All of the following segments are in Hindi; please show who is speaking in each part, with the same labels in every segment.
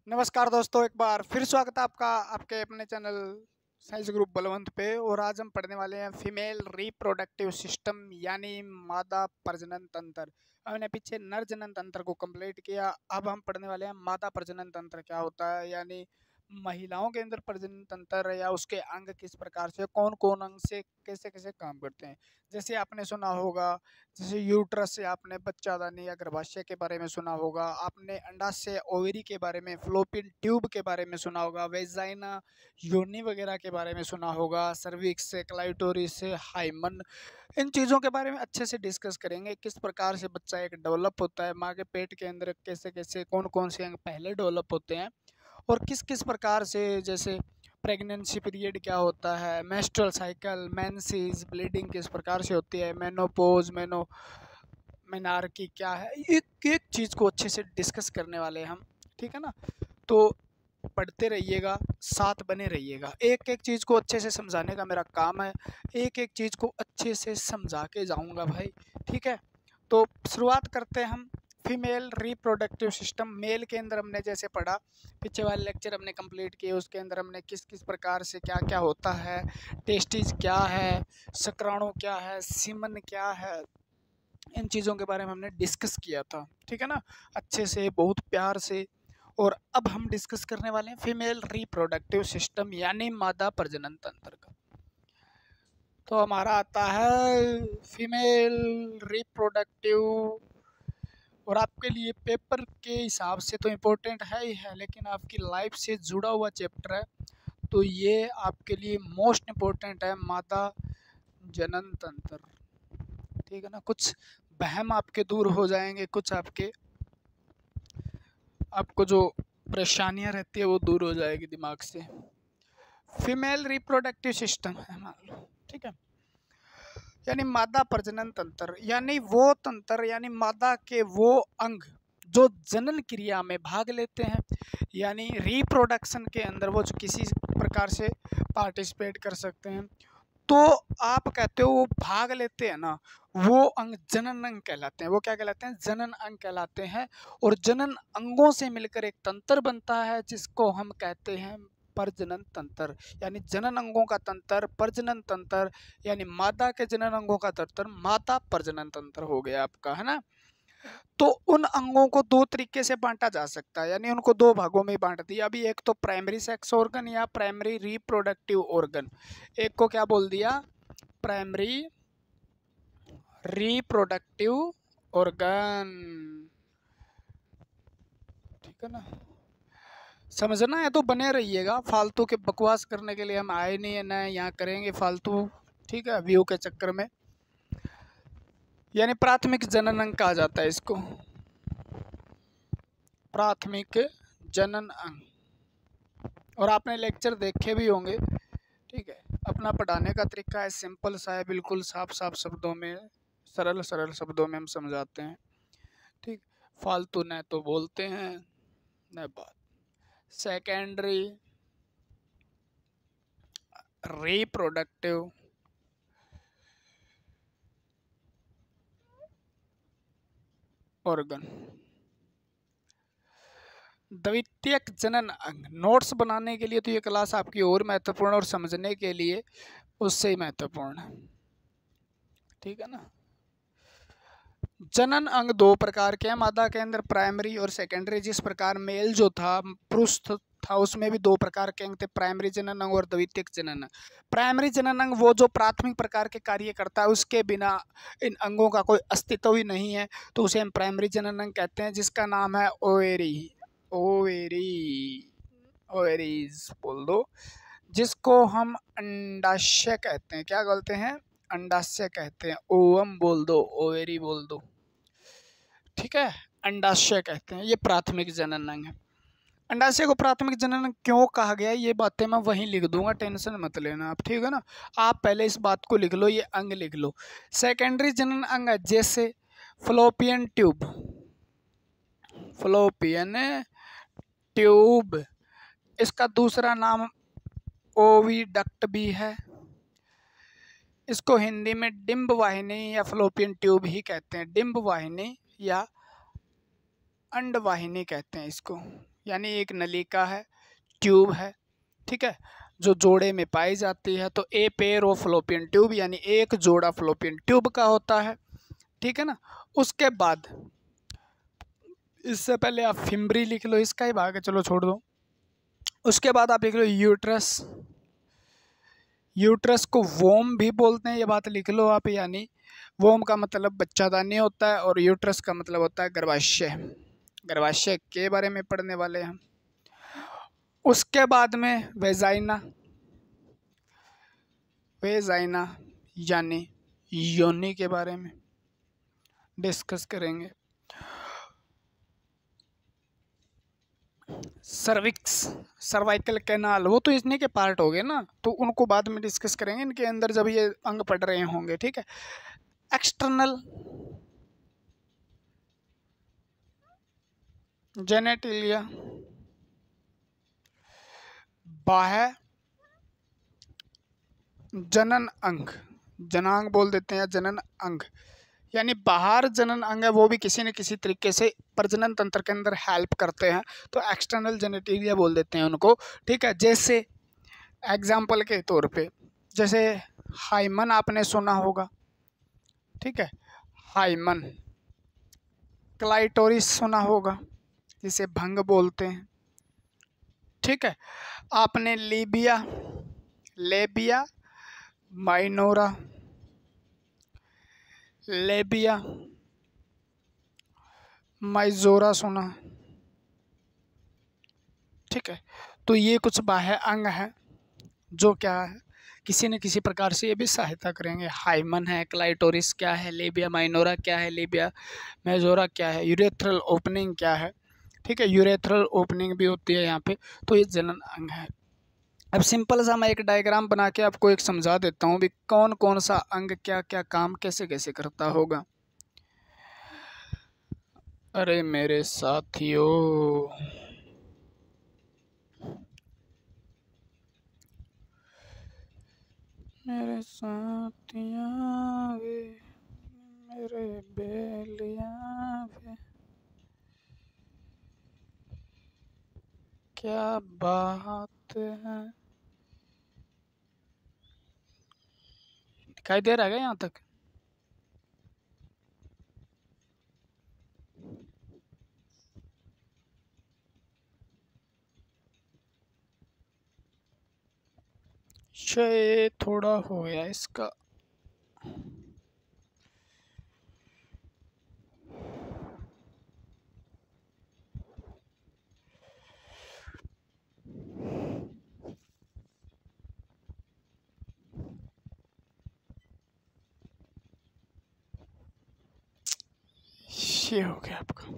Speaker 1: नमस्कार दोस्तों, एक बार फिर स्वागत है आपका आपके अपने चैनल साइंस ग्रुप बलवंत पे। और आज हम पढ़ने वाले हैं फीमेल रिप्रोडक्टिव सिस्टम यानी मादा प्रजनन तंत्र। हमने पीछे नर जनन तंत्र को कंप्लीट किया, अब हम पढ़ने वाले हैं मादा प्रजनन तंत्र क्या होता है, यानी महिलाओं के अंदर प्रजनन तंत्र या उसके अंग किस प्रकार से, कौन कौन अंग से कैसे कैसे काम करते हैं। जैसे आपने सुना होगा, जैसे यूट्रस से आपने बच्चादानी या गर्भाशय के बारे में सुना होगा, आपने अंडाशय ओवरी के बारे में, फ्लोपियन ट्यूब के बारे में सुना होगा, वेजाइना योनि वगैरह के बारे में सुना होगा, सर्विक्स से, क्लाइटोरिस से, हाइमन। इन चीज़ों के बारे में अच्छे से डिस्कस करेंगे। किस प्रकार से बच्चा एक डेवलप होता है, माँ के पेट के अंदर कैसे कैसे कौन कौन से अंग पहले डेवलप होते हैं, और किस किस प्रकार से, जैसे प्रेगनेंसी पीरियड क्या होता है, मेंस्ट्रुअल साइकिल, मेंसेस, ब्लीडिंग किस प्रकार से होती है, मेनोपॉज, मेनार्की क्या है, एक एक चीज़ को अच्छे से डिस्कस करने वाले हैं हम। ठीक है ना। तो पढ़ते रहिएगा, साथ बने रहिएगा। एक एक चीज़ को अच्छे से समझाने का मेरा काम है, एक एक चीज़ को अच्छे से समझा के जाऊंगा भाई। ठीक है। तो शुरुआत करते हैं हम। फीमेल रिप्रोडक्टिव सिस्टम, मेल के अंदर हमने जैसे पढ़ा, पीछे वाले लेक्चर हमने कंप्लीट किए, उसके अंदर हमने किस किस प्रकार से क्या क्या होता है, टेस्टिस क्या है, शुक्राणु क्या है, सीमन क्या है, इन चीज़ों के बारे में हमने डिस्कस किया था। ठीक है ना, अच्छे से, बहुत प्यार से। और अब हम डिस्कस करने वाले हैं फीमेल रिप्रोडक्टिव सिस्टम यानी मादा प्रजनन तंत्र का। तो हमारा आता है फीमेल रिप्रोडक्टिव, और आपके लिए पेपर के हिसाब से तो इम्पोर्टेंट है ही है, लेकिन आपकी लाइफ से जुड़ा हुआ चैप्टर है, तो ये आपके लिए मोस्ट इम्पोर्टेंट है, मादा जनन तंत्र। ठीक है ना। कुछ वहम आपके दूर हो जाएंगे, कुछ आपको जो परेशानियां रहती है वो दूर हो जाएगी दिमाग से। फीमेल रिप्रोडक्टिव सिस्टम है मान लो। ठीक है। यानी मादा प्रजनन तंत्र, यानी वो तंत्र, यानी मादा के वो अंग जो जनन क्रिया में भाग लेते हैं, यानी रिप्रोडक्शन के अंदर वो जो किसी प्रकार से पार्टिसिपेट कर सकते हैं। तो आप कहते हो वो भाग लेते हैं ना, वो अंग जनन अंग कहलाते हैं। वो क्या कहलाते हैं? जनन अंग कहलाते हैं। और जनन अंगों से मिलकर एक तंत्र बनता है जिसको हम कहते हैं प्रजनन तंत्र, यानी जनन अंगों का तंत्र प्रजनन तंत्र, यानी मादा के जनन अंगों का तंत्र मादा प्रजनन तंत्र हो गया आपका, है ना। तो उन अंगों को दो तरीके से बांटा जा सकता है, यानी उनको दो भागों में बांट दिया अभी। एक तो प्राइमरी सेक्स ऑर्गन या प्राइमरी रिप्रोडक्टिव ऑर्गन, एक को क्या बोल दिया? Primary reproductive organ. ठीक है ना। समझना है तो बने रहिएगा, फालतू के बकवास करने के लिए हम आए नहीं है, ना यहाँ करेंगे फालतू। ठीक है, व्यू के चक्कर में। यानी प्राथमिक जनन अंग कहा जाता है इसको, प्राथमिक जनन अंग। और आपने लेक्चर देखे भी होंगे। ठीक है। अपना पढ़ाने का तरीका है सिंपल सा है, बिल्कुल साफ साफ शब्दों में, सरल सरल शब्दों में हम समझाते हैं। ठीक। फालतू न तो बोलते हैं न बात। सेकेंडरी रिप्रोडक्टिव ऑर्गन, द्वितीयक जनन अंग। नोट्स बनाने के लिए तो ये क्लास आपकी और महत्वपूर्ण, और समझने के लिए उससे ही महत्वपूर्ण है। ठीक है ना। जनन अंग दो प्रकार के हैं मादा के अंदर, प्राइमरी और सेकेंडरी। जिस प्रकार मेल जो था, पुरुष था, उसमें भी दो प्रकार के अंग थे, प्राइमरी जनन अंग और द्वितीयक जनन अंग। प्राइमरी जनन अंग वो जो प्राथमिक प्रकार के कार्य करता है, उसके बिना इन अंगों का कोई अस्तित्व ही नहीं है, तो उसे हम प्राइमरी जनन अंग कहते हैं, जिसका नाम है ओवेरी। ओवेरी, ओवेरीज बोल दो, जिसको हम अंडाशय कहते हैं। क्या बोलते हैं? अंडाशय कहते हैं। ओवम बोल दो, ओवेरी बोल दो। ठीक है। अंडाशय कहते हैं, ये प्राथमिक जनन अंग है। अंडाशय को प्राथमिक जनन क्यों कहा गया, ये बातें मैं वहीं लिख दूंगा, टेंशन मत लेना आप। ठीक है ना। आप पहले इस बात को लिख लो, ये अंग लिख लो। सेकेंडरी जनन अंग है जैसे फ्लोपियन ट्यूब, फ्लोपियन ट्यूब, इसका दूसरा नाम ओविडक्ट भी है। इसको हिंदी में डिंब वाहिनी या फ्लोपियन ट्यूब ही कहते हैं। डिंब वाहिनी या अंड वाहिनी कहते हैं इसको, यानी एक नलिका है, ट्यूब है, ठीक है, जो जोड़े में पाई जाती है। तो a pair of Fallopian tube यानी एक जोड़ा फलोपियन ट्यूब का होता है, ठीक है ना। उसके बाद इससे पहले आप फिम्बरी लिख लो, इसका ही भाग है, चलो छोड़ दो। उसके बाद आप लिख लो यूट्रस। यूट्रस को वोम भी बोलते हैं, ये बात लिख लो आप, यानी वोम का मतलब बच्चादानी होता है और यूट्रस का मतलब होता है गर्भाशय। गर्भाशय के बारे में पढ़ने वाले हैं हम। उसके बाद में वेजाइना। वेजाइना यानी योनि के बारे में डिस्कस करेंगे। सर्विक्स, सर्वाइकल कैनाल, वो तो इतने के पार्ट हो गए ना, तो उनको बाद में डिस्कस करेंगे, इनके अंदर जब ये अंग पढ़ रहे होंगे, ठीक है। एक्सटर्नल जेनेटिलिया, बाह्य जनन अंग, जनांग बोल देते हैं, जनन अंग यानी बाहर जनन अंग है, वो भी किसी न किसी तरीके से प्रजनन तंत्र के अंदर हेल्प करते हैं, तो एक्सटर्नल जेनेटिलिया बोल देते हैं उनको, ठीक है। जैसे एग्जाम्पल के तौर पे, जैसे हाइमन आपने सुना होगा, ठीक है, हाइमन। क्लाइटोरिस सुना होगा, जिसे भंग बोलते हैं, ठीक है। आपने लीबिया, लेबिया माइनोरा, लेबिया माइजोरा सुना, ठीक है। तो ये कुछ बाह्य अंग हैं जो क्या है, किसी न किसी प्रकार से ये भी सहायता करेंगे। हाइमन है, क्लाइटोरिस क्या है, लेबिया माइनोरा क्या है, लेबिया मेजोरा क्या है, यूरेथ्रल ओपनिंग क्या है, ठीक है, यूरेथ्रल ओपनिंग भी होती है यहाँ पे। तो ये जनन अंग है। अब सिंपल सा मैं एक डायग्राम बना के आपको एक समझा देता हूँ भी कौन कौन सा अंग क्या क्या काम कैसे कैसे करता होगा। अरे मेरे साथियों, मेरे साथिया वे, मेरे बेलिया वे, क्या बात है। दिखाई दे रहा है क्या यहाँ तक? ये थोड़ा हो गया इसका। ये हो गया आपका।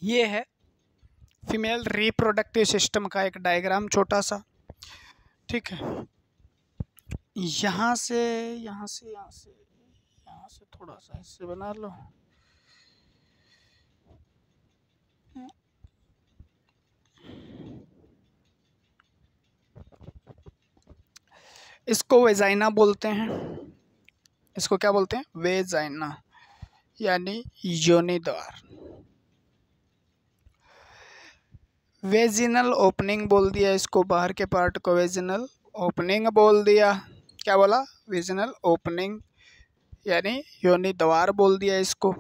Speaker 1: ये है फीमेल रिप्रोडक्टिव सिस्टम का एक डायग्राम छोटा सा, ठीक है। यहाँ से यहाँ से यहाँ से यहाँ से थोड़ा सा इससे बना लो। इसको वेजाइना बोलते हैं। इसको क्या बोलते हैं? वेजाइना यानी योनि द्वार। वेजिनल ओपनिंग बोल दिया इसको, बाहर के पार्ट को वेजिनल ओपनिंग बोल दिया। क्या बोला? वेजिनल ओपनिंग यानी योनि द्वार बोल दिया इसको।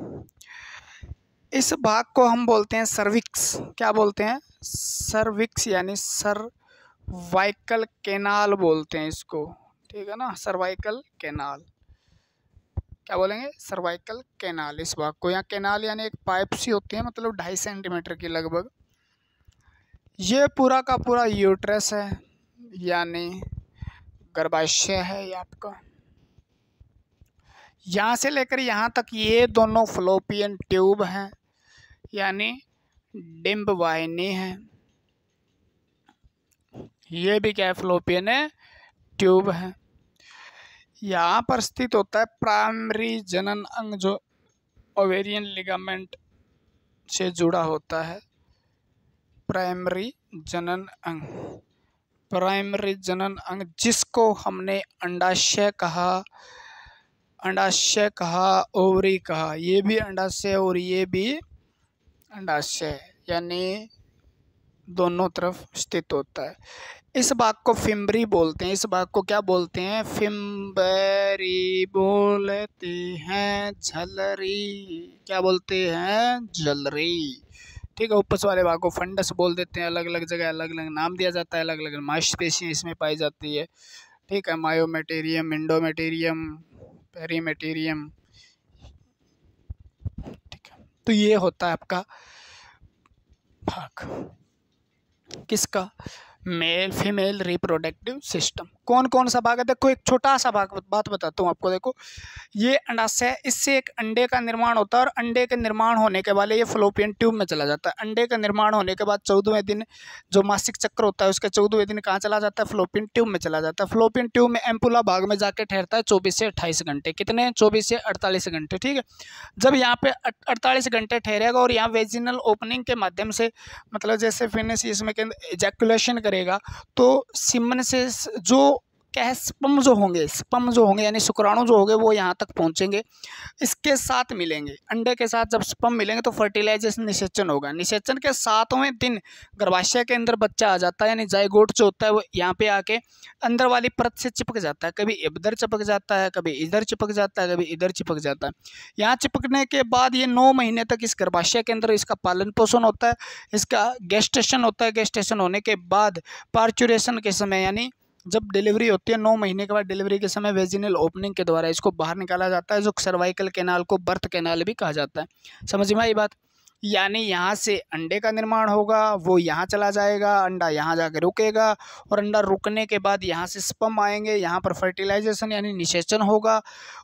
Speaker 1: इस भाग को हम बोलते हैं सर्विक्स। क्या बोलते हैं? सर्विक्स यानी सर्वाइकल कैनाल बोलते हैं इसको, ठीक है ना, सर्वाइकल कैनाल। क्या बोलेंगे? Cervical canal. इस भाग को, यहाँ कैनाल यानी एक पाइप सी होती है, मतलब 2.5 सेंटीमीटर की लगभग। ये पूरा का पूरा यूट्रस है यानी गर्भाशय है ये आपका। यहाँ से लेकर यहाँ तक ये दोनों फ्लोपियन ट्यूब हैं यानी डिंब वाहिनी है। ये भी क्या है, फ्लोपियन ट्यूब है। यहाँ पर स्थित होता है प्राइमरी जनन अंग जो ओवेरियन लिगामेंट से जुड़ा होता है। प्राइमरी जनन अंग, प्राइमरी जनन अंग जिसको हमने अंडाशय कहा, ओवरी कहा। ये भी अंडाशय और ये भी अंडाशय, यानी दोनों तरफ स्थित होता है। इस भाग को फिम्बरी बोलते हैं। इस भाग को क्या बोलते हैं, फिम्बरी बोलते हैं, झलरी। क्या बोलते हैं, झलरी। ठीक है। ऊपर वाले भाग को फंडस बोल देते हैं। अलग अलग जगह अलग अलग नाम दिया जाता है। अलग अलग मांसपेशियां इसमें पाई जाती है। ठीक है। मायोमेटेरियम, इंडोमेटेरियम, पेरीमेटेरियम। ठीक है। तो ये होता है आपका भाग किसका, मेल फीमेल रिप्रोडक्टिव सिस्टम। कौन कौन सा भाग है, देखो एक छोटा सा भाग बात बताता हूँ आपको। देखो ये अंडाशय, इससे एक अंडे का निर्माण होता है और अंडे के निर्माण होने के बाद ये फ्लोपियन ट्यूब में चला जाता है। अंडे का निर्माण होने के बाद 14वें दिन जो मासिक चक्र होता है उसके 14वें दिन कहाँ चला जाता है, फ्लोपियन ट्यूब में चला जाता है। फ्लोपियन ट्यूब में एम्पुला भाग में जाके ठहरता है 24 से 28 घंटे। कितने, 24 से 48 घंटे। ठीक है। जब यहाँ पे 48 घंटे ठहरेगा और यहाँ वेजिनल ओपनिंग के माध्यम से, मतलब जैसे फिनिश इसमें एजैकुलेशन करेगा तो सीमन से जो क्या है, स्पर्म जो होंगे यानी शुक्राणु जो होंगे वो यहाँ तक पहुँचेंगे, इसके साथ मिलेंगे। अंडे के साथ जब स्पर्म मिलेंगे तो फर्टिलाइजेशन, निषेचन होगा। निषेचन के 7वें दिन गर्भाशय के अंदर बच्चा आ जाता है, यानी जाइगोट जो होता है वो यहाँ पे आके अंदर वाली परत से चिपक जाता है। कभी इधर चिपक जाता है, कभी इधर चिपक जाता है, कभी इधर चिपक जाता है। यहाँ चिपकने के बाद ये 9 महीने तक इस गर्भाशय के अंदर इसका पालन पोषण होता है, इसका गेस्टेशन होता है। गेस्टेशन होने के बाद पार्चुरेशन के समय, यानी जब डिलीवरी होती है 9 महीने के बाद, डिलीवरी के समय वेजिनल ओपनिंग के द्वारा इसको बाहर निकाला जाता है, जो सर्वाइकल कैनाल को बर्थ कैनाल भी कहा जाता है। समझ में आई बात। यानी यहाँ से अंडे का निर्माण होगा, वो यहाँ चला जाएगा, अंडा यहाँ जाके रुकेगा और अंडा रुकने के बाद यहाँ से स्पर्म आएंगे, यहाँ पर फर्टिलाइजेशन यानी निषेचन होगा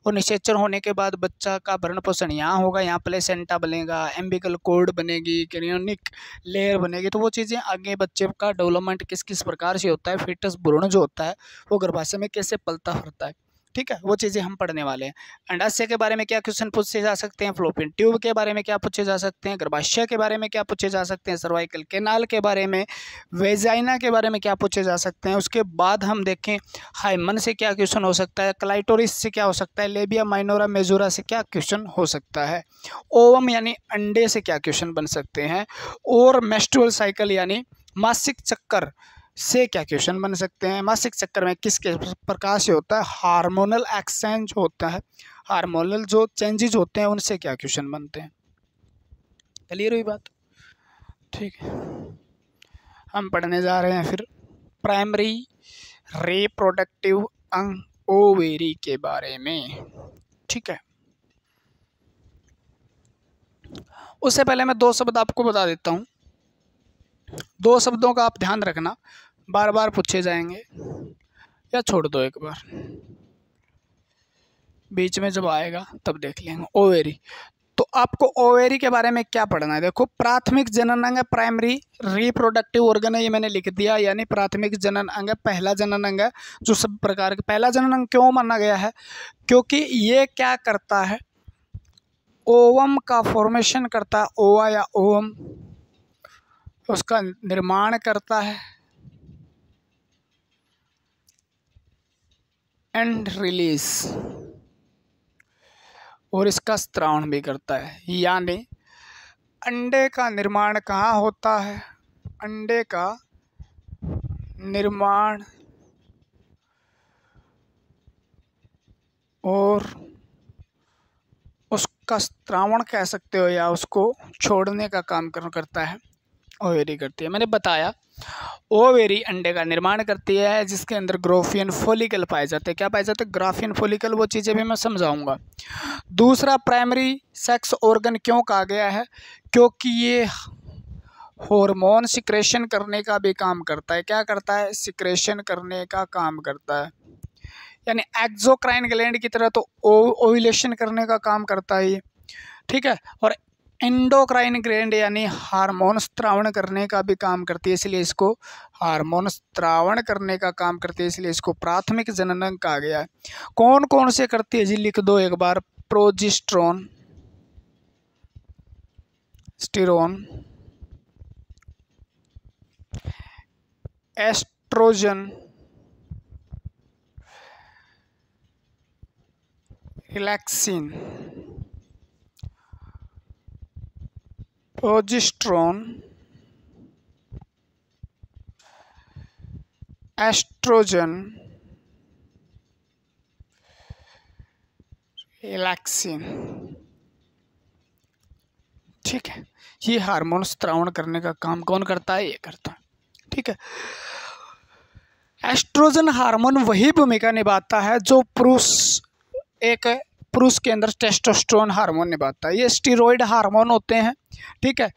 Speaker 1: और निषेचन होने के बाद बच्चा का भरण पोषण यहाँ होगा। यहाँ प्लेसेंटा बनेगा, एम्बिकल कॉर्ड बनेगी, क्रियोनिक लेयर बनेगी। तो वो चीज़ें आगे बच्चे का डेवलपमेंट किस किस प्रकार से होता है, फीटस भ्रूण जो होता है वो गर्भाशय में कैसे पलता फिरता है। ठीक है। वो चीज़ें हम पढ़ने वाले हैं। अंडाशय के बारे में क्या क्वेश्चन पूछे जा सकते हैं, फ्लोपियन ट्यूब के बारे में क्या पूछे जा सकते हैं, गर्भाशय के बारे में क्या पूछे जा सकते हैं, सर्वाइकल कैनाल के बारे में, वेजाइना के बारे में क्या पूछे जा सकते हैं। उसके बाद हम देखें हाइमन से क्या क्वेश्चन हो सकता है, क्लाइटोरिस से क्या हो सकता है, लेबिया माइनोरा मेजोरा से क्या क्वेश्चन हो सकता है, ओवम यानी अंडे से क्या क्वेश्चन बन सकते हैं, और मेंस्ट्रुअल साइकिल यानी मासिक चक्कर से क्या क्वेश्चन बन सकते हैं। मासिक चक्कर में किस प्रकार से होता है, हार्मोनल एक्सचेंज होता है, हार्मोनल जो चेंजेज होते हैं उनसे क्या क्वेश्चन बनते हैं। क्लियर हुई बात। ठीक है। हम पढ़ने जा रहे हैं फिर प्राइमरी रिप्रोडक्टिव अंग ओवेरी के बारे में। ठीक है। उससे पहले मैं 2 शब्द आपको बता देता हूँ। 2 शब्दों का आप ध्यान रखना, बार बार पूछे जाएंगे, या छोड़ दो एक बार, बीच में जब आएगा तब देख लेंगे। ओवेरी, तो आपको ओवेरी के बारे में क्या पढ़ना है। देखो प्राथमिक जनन अंग है, प्राइमरी रिप्रोडक्टिव ऑर्गन है, ये मैंने लिख दिया। यानी प्राथमिक जनन अंग है, पहला जनन अंग है जो सब प्रकार के। पहला जनन अंग क्यों माना गया है, क्योंकि ये क्या करता है, ओवम का फॉर्मेशन करता है, ओवा या ओवम उसका निर्माण करता है एंड रिलीज, और इसका स्त्रावण भी करता है। यानी अंडे का निर्माण कहाँ होता है, अंडे का निर्माण और उसका स्त्रावण कह सकते हो या उसको छोड़ने का काम करता है, ओवेरी करती है। मैंने बताया ओवेरी अंडे का निर्माण करती है जिसके अंदर ग्राफियन फॉलिकल पाए जाते हैं। क्या पाए जाते हैं, ग्राफियन फॉलिकल। वो चीज़ें भी मैं समझाऊंगा। दूसरा, प्राइमरी सेक्स ऑर्गन क्यों कहा गया है, क्योंकि ये हार्मोन सिक्रेशन करने का भी काम करता है। क्या करता है, सिक्रेशन करने का काम करता है। यानी एक्सोक्राइन ग्लैंड की तरह तो ओव्यूलेशन करने का काम करता है ये। ठीक है। और एंडोक्राइन ग्लैंड यानी हार्मोन स्त्रावण करने का भी काम करती है, इसलिए इसको हार्मोन स्त्रावण करने का काम करती है, इसलिए इसको प्राथमिक जननांग कहा गया है। कौन कौन से करती है जी, लिख दो एक बार। Progesterone, sterone, estrogen, relaxin, progesterone, estrogen, relaxin. ठीक है, ये हार्मोन स्त्रावण करने का काम कौन करता है? ये करता है। ठीक है, एस्ट्रोजन हार्मोन वही भूमिका निभाता है जो पुरुष के अंदर टेस्टोस्टेरोन हार्मोन निभाता है। ये स्टेरॉइड हार्मोन होते हैं। ठीक है,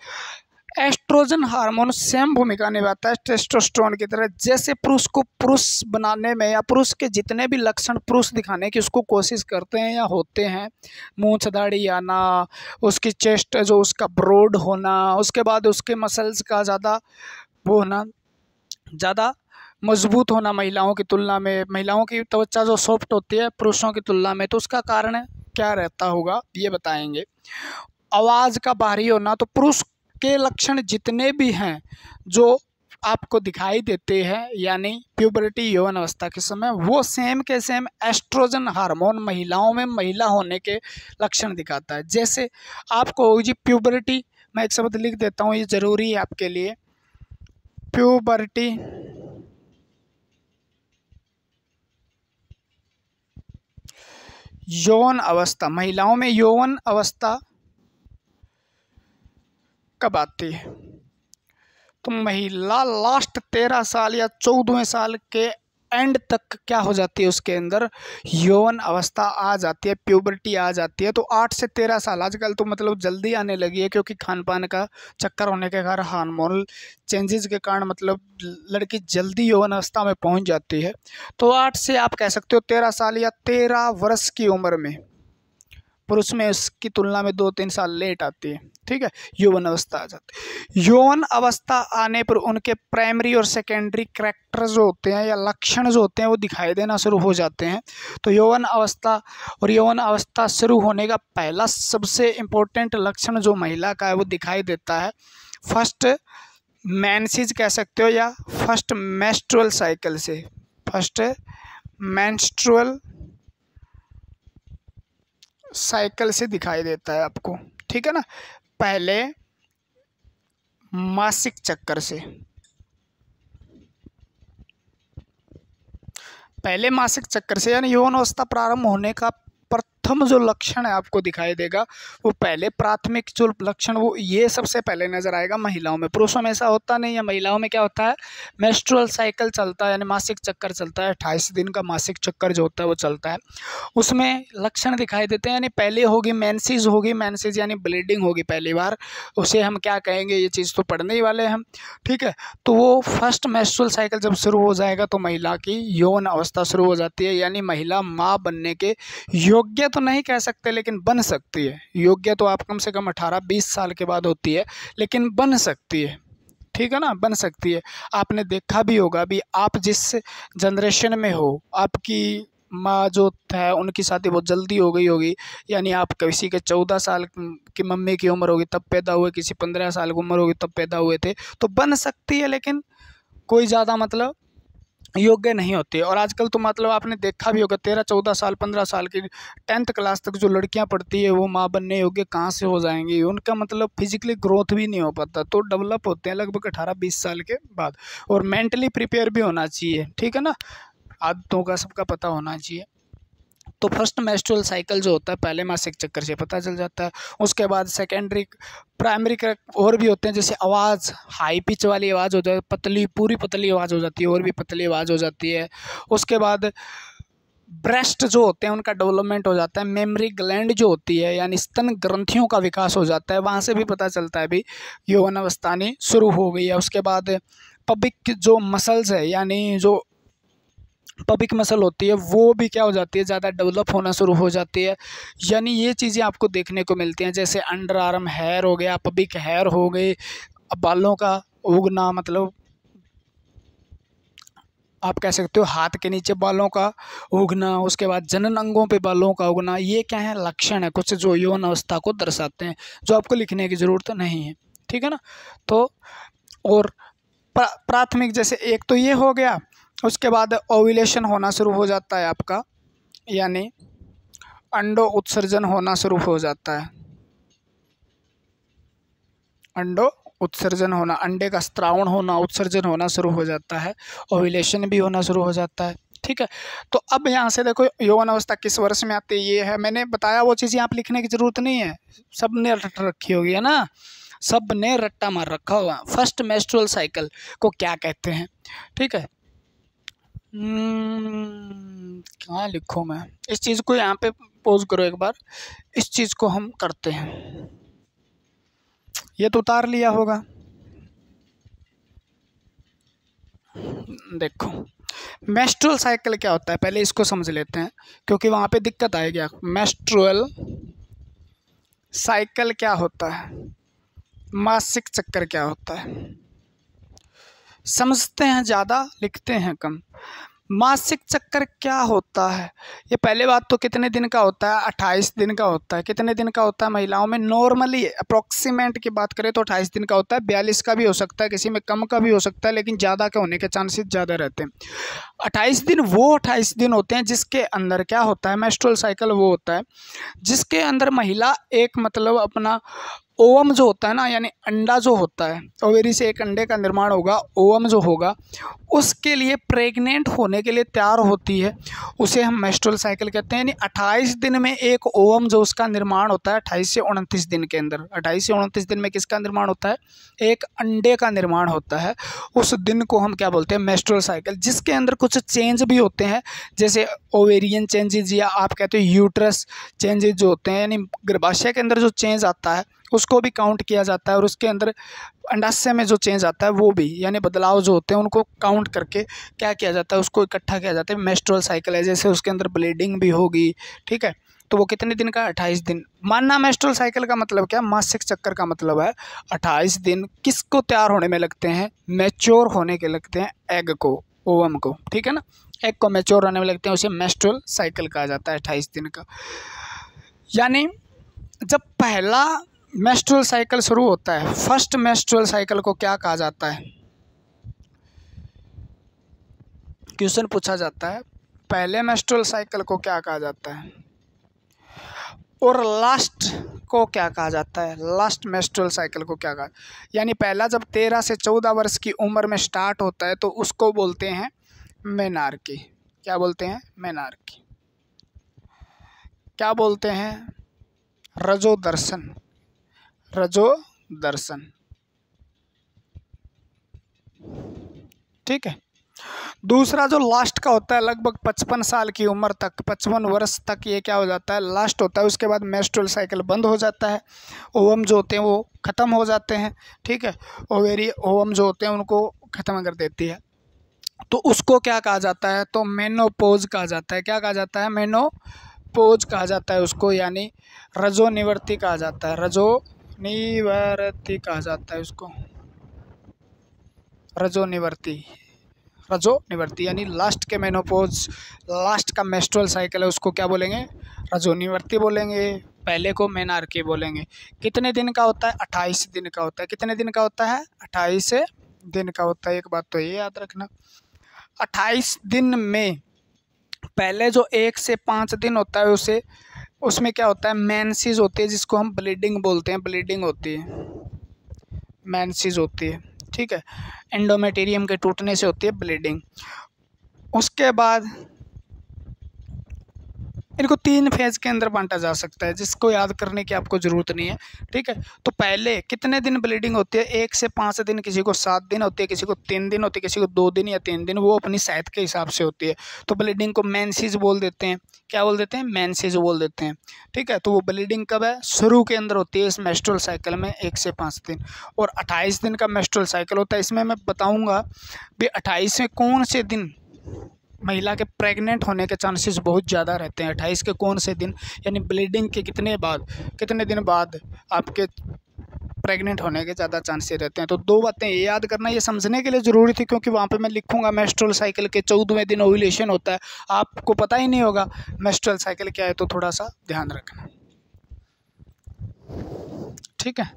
Speaker 1: एस्ट्रोजन हार्मोन सेम भूमिका निभाता है टेस्टोस्टेरोन की तरह। जैसे पुरुष को पुरुष बनाने में या पुरुष के जितने भी लक्षण पुरुष दिखाने की उसको कोशिश करते हैं या होते हैं, मूंछ दाढ़ी आना, उसकी चेस्ट जो उसका ब्रॉड होना, उसके बाद उसके मसल्स का ज़्यादा वो होना, ज़्यादा मजबूत होना महिलाओं की तुलना में, महिलाओं की त्वचा जो सॉफ्ट होती है पुरुषों की तुलना में, तो उसका कारण क्या रहता होगा ये बताएंगे। आवाज़ का भारी होना, तो पुरुष के लक्षण जितने भी हैं जो आपको दिखाई देते हैं यानी प्यूबर्टी यौवन अवस्था के समय, वो सेम के सेम एस्ट्रोजन हार्मोन महिलाओं में महिला होने के लक्षण दिखाता है। जैसे आपको जी प्यूबर्टी, मैं एक शब्द लिख देता हूँ, ये ज़रूरी है आपके लिए। प्यूबर्टी यौवन अवस्था, महिलाओं में यौवन अवस्था कब आती है? तो महिला लास्ट 13 साल या 14वें साल के एंड तक क्या हो जाती है, उसके अंदर यौवन अवस्था आ जाती है, प्यूबर्टी आ जाती है। तो 8 से 13 साल आजकल तो मतलब जल्दी आने लगी है, क्योंकि खान पान का चक्कर होने के कारण, हार्मोनल चेंजेस के कारण मतलब लड़की जल्दी यौवन अवस्था में पहुंच जाती है। तो 8 से आप कह सकते हो 13 साल या 13 वर्ष की उम्र में पुरुष में इसकी तुलना में 2-3 साल लेट आती है। ठीक है, यौवन अवस्था आ जाती है। यौवन अवस्था आने पर उनके प्राइमरी और सेकेंडरी कैरेक्टर जो होते हैं या लक्षण जो होते हैं वो दिखाई देना शुरू हो जाते हैं। तो यौवन अवस्था और यौवन अवस्था शुरू होने का पहला सबसे इम्पोर्टेंट लक्षण जो महिला का है वो दिखाई देता है फर्स्ट मेंसेस कह सकते हो या फर्स्ट मेंस्ट्रुअल साइकिल से। फर्स्ट मेंस्ट्रुअल साइकिल से दिखाई देता है आपको। ठीक है ना, पहले मासिक चक्कर से, पहले मासिक चक्कर से यानी यौन अवस्था प्रारंभ होने का प्रथम जो लक्षण है आपको दिखाई देगा वो पहले प्राथमिक जो लक्षण वो ये सबसे पहले नजर आएगा महिलाओं में। पुरुषों में ऐसा होता नहीं है। महिलाओं में क्या होता है, मेंस्ट्रुअल साइकिल चलता है यानी मासिक चक्कर चलता है, 28 दिन का मासिक चक्कर जो होता है वो चलता है, उसमें लक्षण दिखाई देते हैं। यानी पहले होगी मेंसेस, होगी मेंसेस यानी ब्लीडिंग होगी पहली बार, उसे हम क्या कहेंगे ये चीज़ तो पढ़ने ही वाले हैं हम। ठीक है, तो वो फर्स्ट मेंस्ट्रुअल साइकिल जब शुरू हो जाएगा तो महिला की यौन अवस्था शुरू हो जाती है, यानी महिला माँ बनने के योग्य तो नहीं कह सकते लेकिन बन सकती है। योग्य तो आप कम से कम 18-20 साल के बाद होती है, लेकिन बन सकती है। ठीक है ना, बन सकती है। आपने देखा भी होगा, भी आप जिस जनरेशन में हो, आपकी माँ जो है उनकी शादी बहुत जल्दी हो गई होगी, यानी आप किसी के 14 साल की मम्मी की उम्र होगी तब पैदा हुए, किसी 15 साल की उम्र होगी तब पैदा हुए थे, तो बन सकती है लेकिन कोई ज़्यादा मतलब योग्य नहीं होती। और आजकल तो मतलब आपने देखा भी होगा 13-14 साल 15 साल की 10th क्लास तक जो लड़कियां पढ़ती है वो माँ बनने योग्य कहाँ से हो जाएंगी, उनका मतलब फिजिकली ग्रोथ भी नहीं हो पाता, तो डेवलप होते हैं लगभग 18-20 साल के बाद। और मेंटली प्रिपेयर भी होना चाहिए। ठीक है ना, आदतों का सबका पता होना चाहिए। तो फर्स्ट मेंस्ट्रुअल साइकिल जो होता है पहले मासिक चक्कर से पता चल जाता है। उसके बाद सेकेंडरी प्राइमरी का और भी होते हैं, जैसे आवाज़ हाई पिच वाली आवाज़ हो जाए, पतली पूरी पतली आवाज़ हो जाती है, और भी पतली आवाज़ हो जाती है। उसके बाद ब्रेस्ट जो होते हैं उनका डेवलपमेंट हो जाता है। मेमरी ग्लैंड जो होती है यानी स्तन ग्रंथियों का विकास हो जाता है, वहाँ से भी पता चलता है भी यौवन अवस्था शुरू हो गई है। उसके बाद पबिक जो मसल्स है यानी जो पबिक मसल होती है वो भी क्या हो जाती है, ज़्यादा डेवलप होना शुरू हो जाती है। यानी ये चीज़ें आपको देखने को मिलती हैं, जैसे अंडर आर्म हेयर हो गया, पबिक हेयर हो गए, बालों का उगना, मतलब आप कह सकते हो हाथ के नीचे बालों का उगना, उसके बाद जनन अंगों पे बालों का उगना, ये क्या है, लक्षण है कुछ जो यौन अवस्था को दर्शाते हैं, जो आपको लिखने की ज़रूरत नहीं है, ठीक है ना। तो और प्राथमिक जैसे एक तो ये हो गया, उसके बाद ओव्यूलेशन होना शुरू हो जाता है आपका, यानी अंडो उत्सर्जन होना शुरू हो जाता है, अंडो उत्सर्जन होना, अंडे का स्त्रावण होना, उत्सर्जन होना शुरू हो जाता है, ओव्यूलेशन भी होना शुरू हो जाता है, ठीक है। तो अब यहाँ से देखो यौवन अवस्था किस वर्ष में आती है, ये है, मैंने बताया वो चीज़ें आप लिखने की ज़रूरत नहीं है, सब ने रट रखी होगी, है ना, सब ने रट्टा मार रखा होगा। फर्स्ट मेंस्ट्रुअल साइकिल को क्या कहते हैं, ठीक है। कहाँ लिखूँ मैं इस चीज़ को, यहाँ पे पॉज करो एक बार, इस चीज़ को हम करते हैं, ये तो उतार लिया होगा, देखो मेंस्ट्रुअल साइकिल क्या होता है पहले इसको समझ लेते हैं, क्योंकि वहाँ पे दिक्कत आएगी। मेंस्ट्रुअल साइकिल क्या होता है, मासिक चक्कर क्या होता है, समझते हैं ज़्यादा लिखते हैं कम। मासिक चक्कर क्या होता है, ये पहले बात तो कितने दिन का होता है, 28 दिन का होता है। कितने दिन का होता है महिलाओं में, नॉर्मली अप्रोक्सीमेट की बात करें तो 28 दिन का होता है, 42 का भी हो सकता है, किसी में कम का भी हो सकता है, लेकिन ज़्यादा के होने के चांसेस ज़्यादा रहते हैं। 28 दिन वो 28 दिन होते हैं जिसके अंदर क्या होता है, मेंस्ट्रुअल साइकिल वो होता है जिसके अंदर महिला एक मतलब अपना ओवम जो होता है ना, यानी अंडा जो होता है, ओवेरी से एक अंडे का निर्माण होगा, ओवम जो होगा उसके लिए प्रेग्नेंट होने के लिए तैयार होती है, उसे हम मेंस्ट्रुअल साइकिल कहते हैं। यानी 28 दिन में एक ओवम जो उसका निर्माण होता है, 28 से 29 दिन के अंदर, 28 से 29 दिन में किसका निर्माण होता है, एक अंडे का निर्माण होता है। उस दिन को हम क्या बोलते हैं, मेंस्ट्रुअल साइकिल, जिसके अंदर कुछ चेंज भी होते हैं, जैसे ओवेरियन चेंजेज या आप कहते हो यूट्रस चेंजेज जो होते हैं, यानी गर्भाशय के अंदर जो चेंज आता है उसको भी काउंट किया जाता है, और उसके अंदर अंडाशय में जो चेंज आता है वो भी, यानी बदलाव जो होते हैं उनको काउंट करके क्या किया जाता है, उसको इकट्ठा किया जाता है। मेंस्ट्रुअल साइकिल है, जैसे उसके अंदर ब्लीडिंग भी होगी, ठीक है, तो वो कितने दिन का, 28 दिन। मानना मेंस्ट्रुअल साइकिल का मतलब क्या, मासिक चक्कर का मतलब है 28 दिन किसको तैयार होने में लगते हैं, मैच्योर होने के लगते हैं, एग को, ओवम को, ठीक है ना, एग को मैच्योर होने में लगते हैं, उसे मेंस्ट्रुअल साइकिल कहा जाता है 28 दिन का। यानी जब पहला मेंस्ट्रुअल साइकिल शुरू होता है, फर्स्ट मेंस्ट्रुअल साइकिल को क्या कहा जाता है, क्वेश्चन पूछा जाता है, पहले मेंस्ट्रुअल साइकिल को क्या कहा जाता है, और लास्ट को क्या कहा जाता है, लास्ट मेंस्ट्रुअल साइकिल को क्या कहा, यानी पहला जब 13 से 14 वर्ष की उम्र में स्टार्ट होता है तो उसको बोलते हैं मेनार्की। क्या बोलते हैं, मेनार्की। क्या बोलते हैं, रजो दर्शन, रजो दर्शन, ठीक है। दूसरा जो लास्ट का होता है, लगभग 55 साल की उम्र तक, 55 वर्ष तक ये क्या हो जाता है, लास्ट होता है। उसके बाद मेंस्ट्रुअल साइकिल बंद हो जाता है, ओवम जो होते हैं वो ख़त्म हो जाते हैं, ठीक है, ओवेरी ओवम जो होते हैं उनको ख़त्म कर देती है, तो उसको क्या कहा जाता है, तो मेनोपोज कहा जाता है। क्या कहा जाता है, मेनोपोज कहा जाता है उसको, यानी रजो निवृत्ति कहा जाता है, रजो निवृत्ति कहा जाता है उसको, रजो निवृत्ति, रजो निवृत्ति, यानी लास्ट के मेनोपोज, लास्ट का मेंस्ट्रुअल साइकिल है उसको क्या बोलेंगे, रजो निवृत्ति बोलेंगे, पहले को मेनार्की बोलेंगे। कितने दिन का होता है, 28 दिन का होता है। कितने दिन का होता है, 28 दिन का होता है। एक बात तो ये याद रखना, 28 दिन में पहले जो 1 से 5 दिन होता है उसमें क्या होता है, मेंसेस होती है, जिसको हम ब्लीडिंग बोलते हैं, ब्लीडिंग होती है, मेंसेस होती है, ठीक है, एंडोमेटेरियम के टूटने से होती है ब्लीडिंग। उसके बाद इनको 3 फेज के अंदर बांटा जा सकता है, जिसको याद करने की आपको ज़रूरत नहीं है, ठीक है। तो पहले कितने दिन ब्लीडिंग होती है, 1 से 5 दिन, किसी को 7 दिन होती है, किसी को 3 दिन होती है, किसी को 2 दिन या 3 दिन, वो अपनी सेहत के हिसाब से होती है। तो ब्लीडिंग को मेंसेस बोल देते हैं। क्या बोल देते हैं, मेंसेस बोल देते हैं, ठीक है। तो वो ब्लीडिंग कब है, शुरू के अंदर होती है इस मेंस्ट्रुअल साइकिल में, 1 से 5 दिन, और 28 दिन का मेंस्ट्रुअल साइकिल होता है। इसमें मैं बताऊँगा भी 28वें कौन से दिन महिला के प्रेग्नेंट होने के चांसेस बहुत ज़्यादा रहते हैं। 28 के कौन से दिन, यानी ब्लीडिंग के कितने दिन बाद आपके प्रेग्नेंट होने के ज़्यादा चांसेस रहते हैं। तो दो बातें ये याद करना, ये समझने के लिए ज़रूरी थी, क्योंकि वहाँ पे मैं लिखूंगा मेंस्ट्रुअल साइकिल के 14वें दिन ओव्यूलेशन होता है, आपको पता ही नहीं होगा मेंस्ट्रुअल साइकिल क्या है, तो थोड़ा सा ध्यान रखना। ठीक है,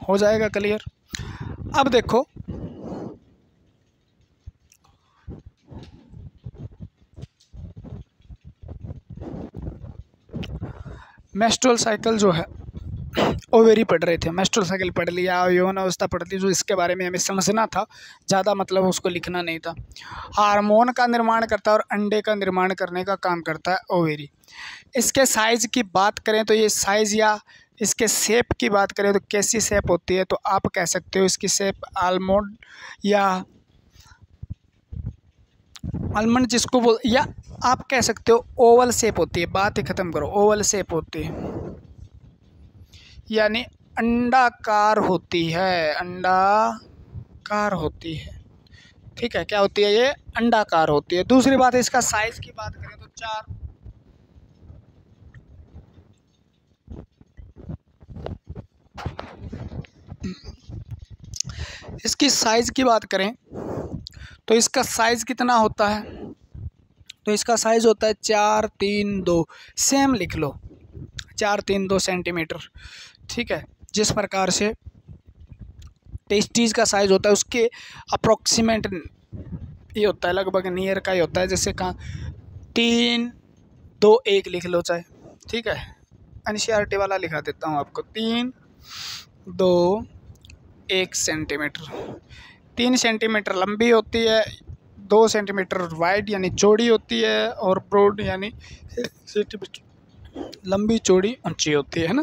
Speaker 1: हो जाएगा क्लियर। अब देखो, मेंस्ट्रुअल साइकिल जो है ओवेरी पढ़ रहे थे, मेंस्ट्रुअल साइकिल पढ़ लिया, यौन अवस्था पढ़ ली, जो इसके बारे में हमें समझना था, ज़्यादा मतलब उसको लिखना नहीं था। हार्मोन का निर्माण करता है और अंडे का निर्माण करने का काम करता है ओवेरी। इसके साइज़ की बात करें तो ये साइज़, या इसके शेप की बात करें तो कैसी शेप होती है, तो आप कह सकते हो इसकी शेप आलमंड, या आलमंड जिसको बोल, या आप कह सकते हो ओवल शेप होती है। बात ही ख़त्म करो, ओवल शेप होती है, यानी अंडाकार होती है, अंडाकार होती है। ठीक है, क्या होती है ये, अंडाकार होती है। दूसरी बात है, इसका साइज की बात करें तो 4, इसकी साइज की बात करें तो इसका साइज कितना होता है, तो इसका साइज होता है 432, सेम लिख लो, 432 सेंटीमीटर। ठीक है, जिस प्रकार से टेस्टीज का साइज होता है उसके अप्रोक्सीमेट ये होता है, लगभग नियर का ही होता है। जैसे कहाँ 321 लिख लो चाहे, ठीक है, एनसीईआरटी वाला लिखा देता हूँ आपको, 321 सेंटीमीटर। 3 सेंटीमीटर लंबी होती है, 2 सेंटीमीटर वाइड यानी चौड़ी होती है, और ब्रॉड यानी सेंटीमीटर लंबी चौड़ी ऊंची होती है ना।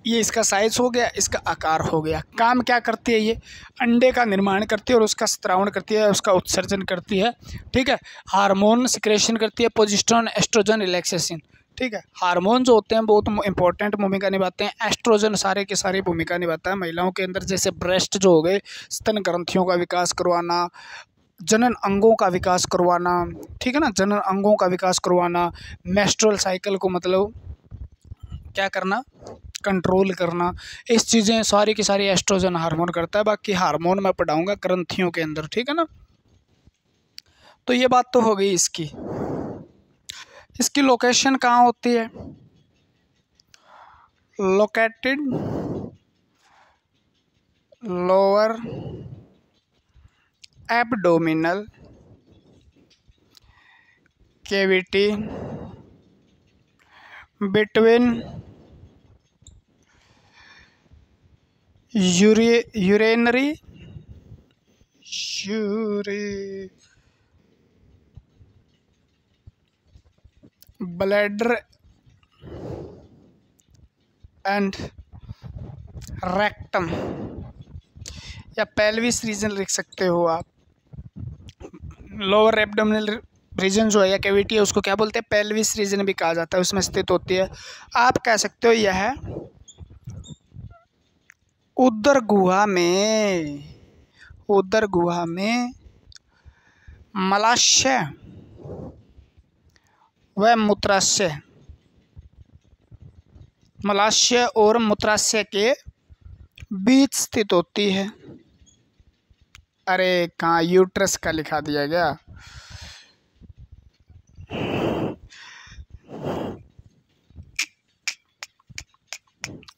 Speaker 1: ये इसका साइज हो गया, इसका आकार हो गया। काम क्या करती है ये, अंडे का निर्माण करती है और उसका स्त्रावण करती है, उसका उत्सर्जन करती है। ठीक है, हार्मोन सिक्रेशन करती है, प्रोजेस्टेरोन, एस्ट्रोजन, रिलैक्सेशन। ठीक है, हार्मोन जो होते हैं बहुत इंपॉर्टेंट भूमिका निभाते हैं। एस्ट्रोजन सारे की सारी भूमिका निभाता है महिलाओं के अंदर, जैसे ब्रेस्ट जो हो गए, स्तन ग्रंथियों का विकास करवाना, जनन अंगों का विकास करवाना। ठीक है ना, जनन अंगों का विकास करवाना, मेंस्ट्रुअल साइकिल को मतलब क्या करना, कंट्रोल करना, इस चीज़ें सारी की सारी एस्ट्रोजन हार्मोन करता है। बाकी हार्मोन मैं पढ़ाऊंगा ग्रंथियों के अंदर, ठीक है ना। तो ये बात तो हो गई इसकी। इसकी लोकेशन कहाँ होती है, located lower abdominal cavity between urinary bladder and rectum, या पेल्विस रीजन लिख सकते हो आप। लोअर एब्डोमिनल रीजन जो है या कैविटी है उसको क्या बोलते हैं, पेल्विस रीजन भी कहा जाता है, उसमें स्थित होती है। आप कह सकते हो यह उदर गुहा में मलाशय व मूत्राशय, मलाशय और मूत्राशय के बीच स्थित होती है। अरे कहाँ यूट्रस का लिखा दिया गया,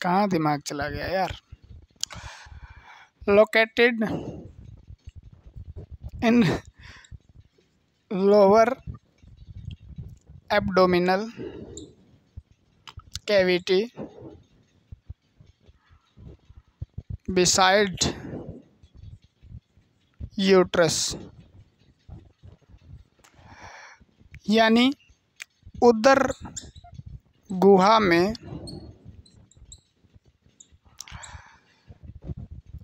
Speaker 1: कहाँ दिमाग चला गया यार। Located in lower abdominal cavity beside uterus, यानी उदर गुहा में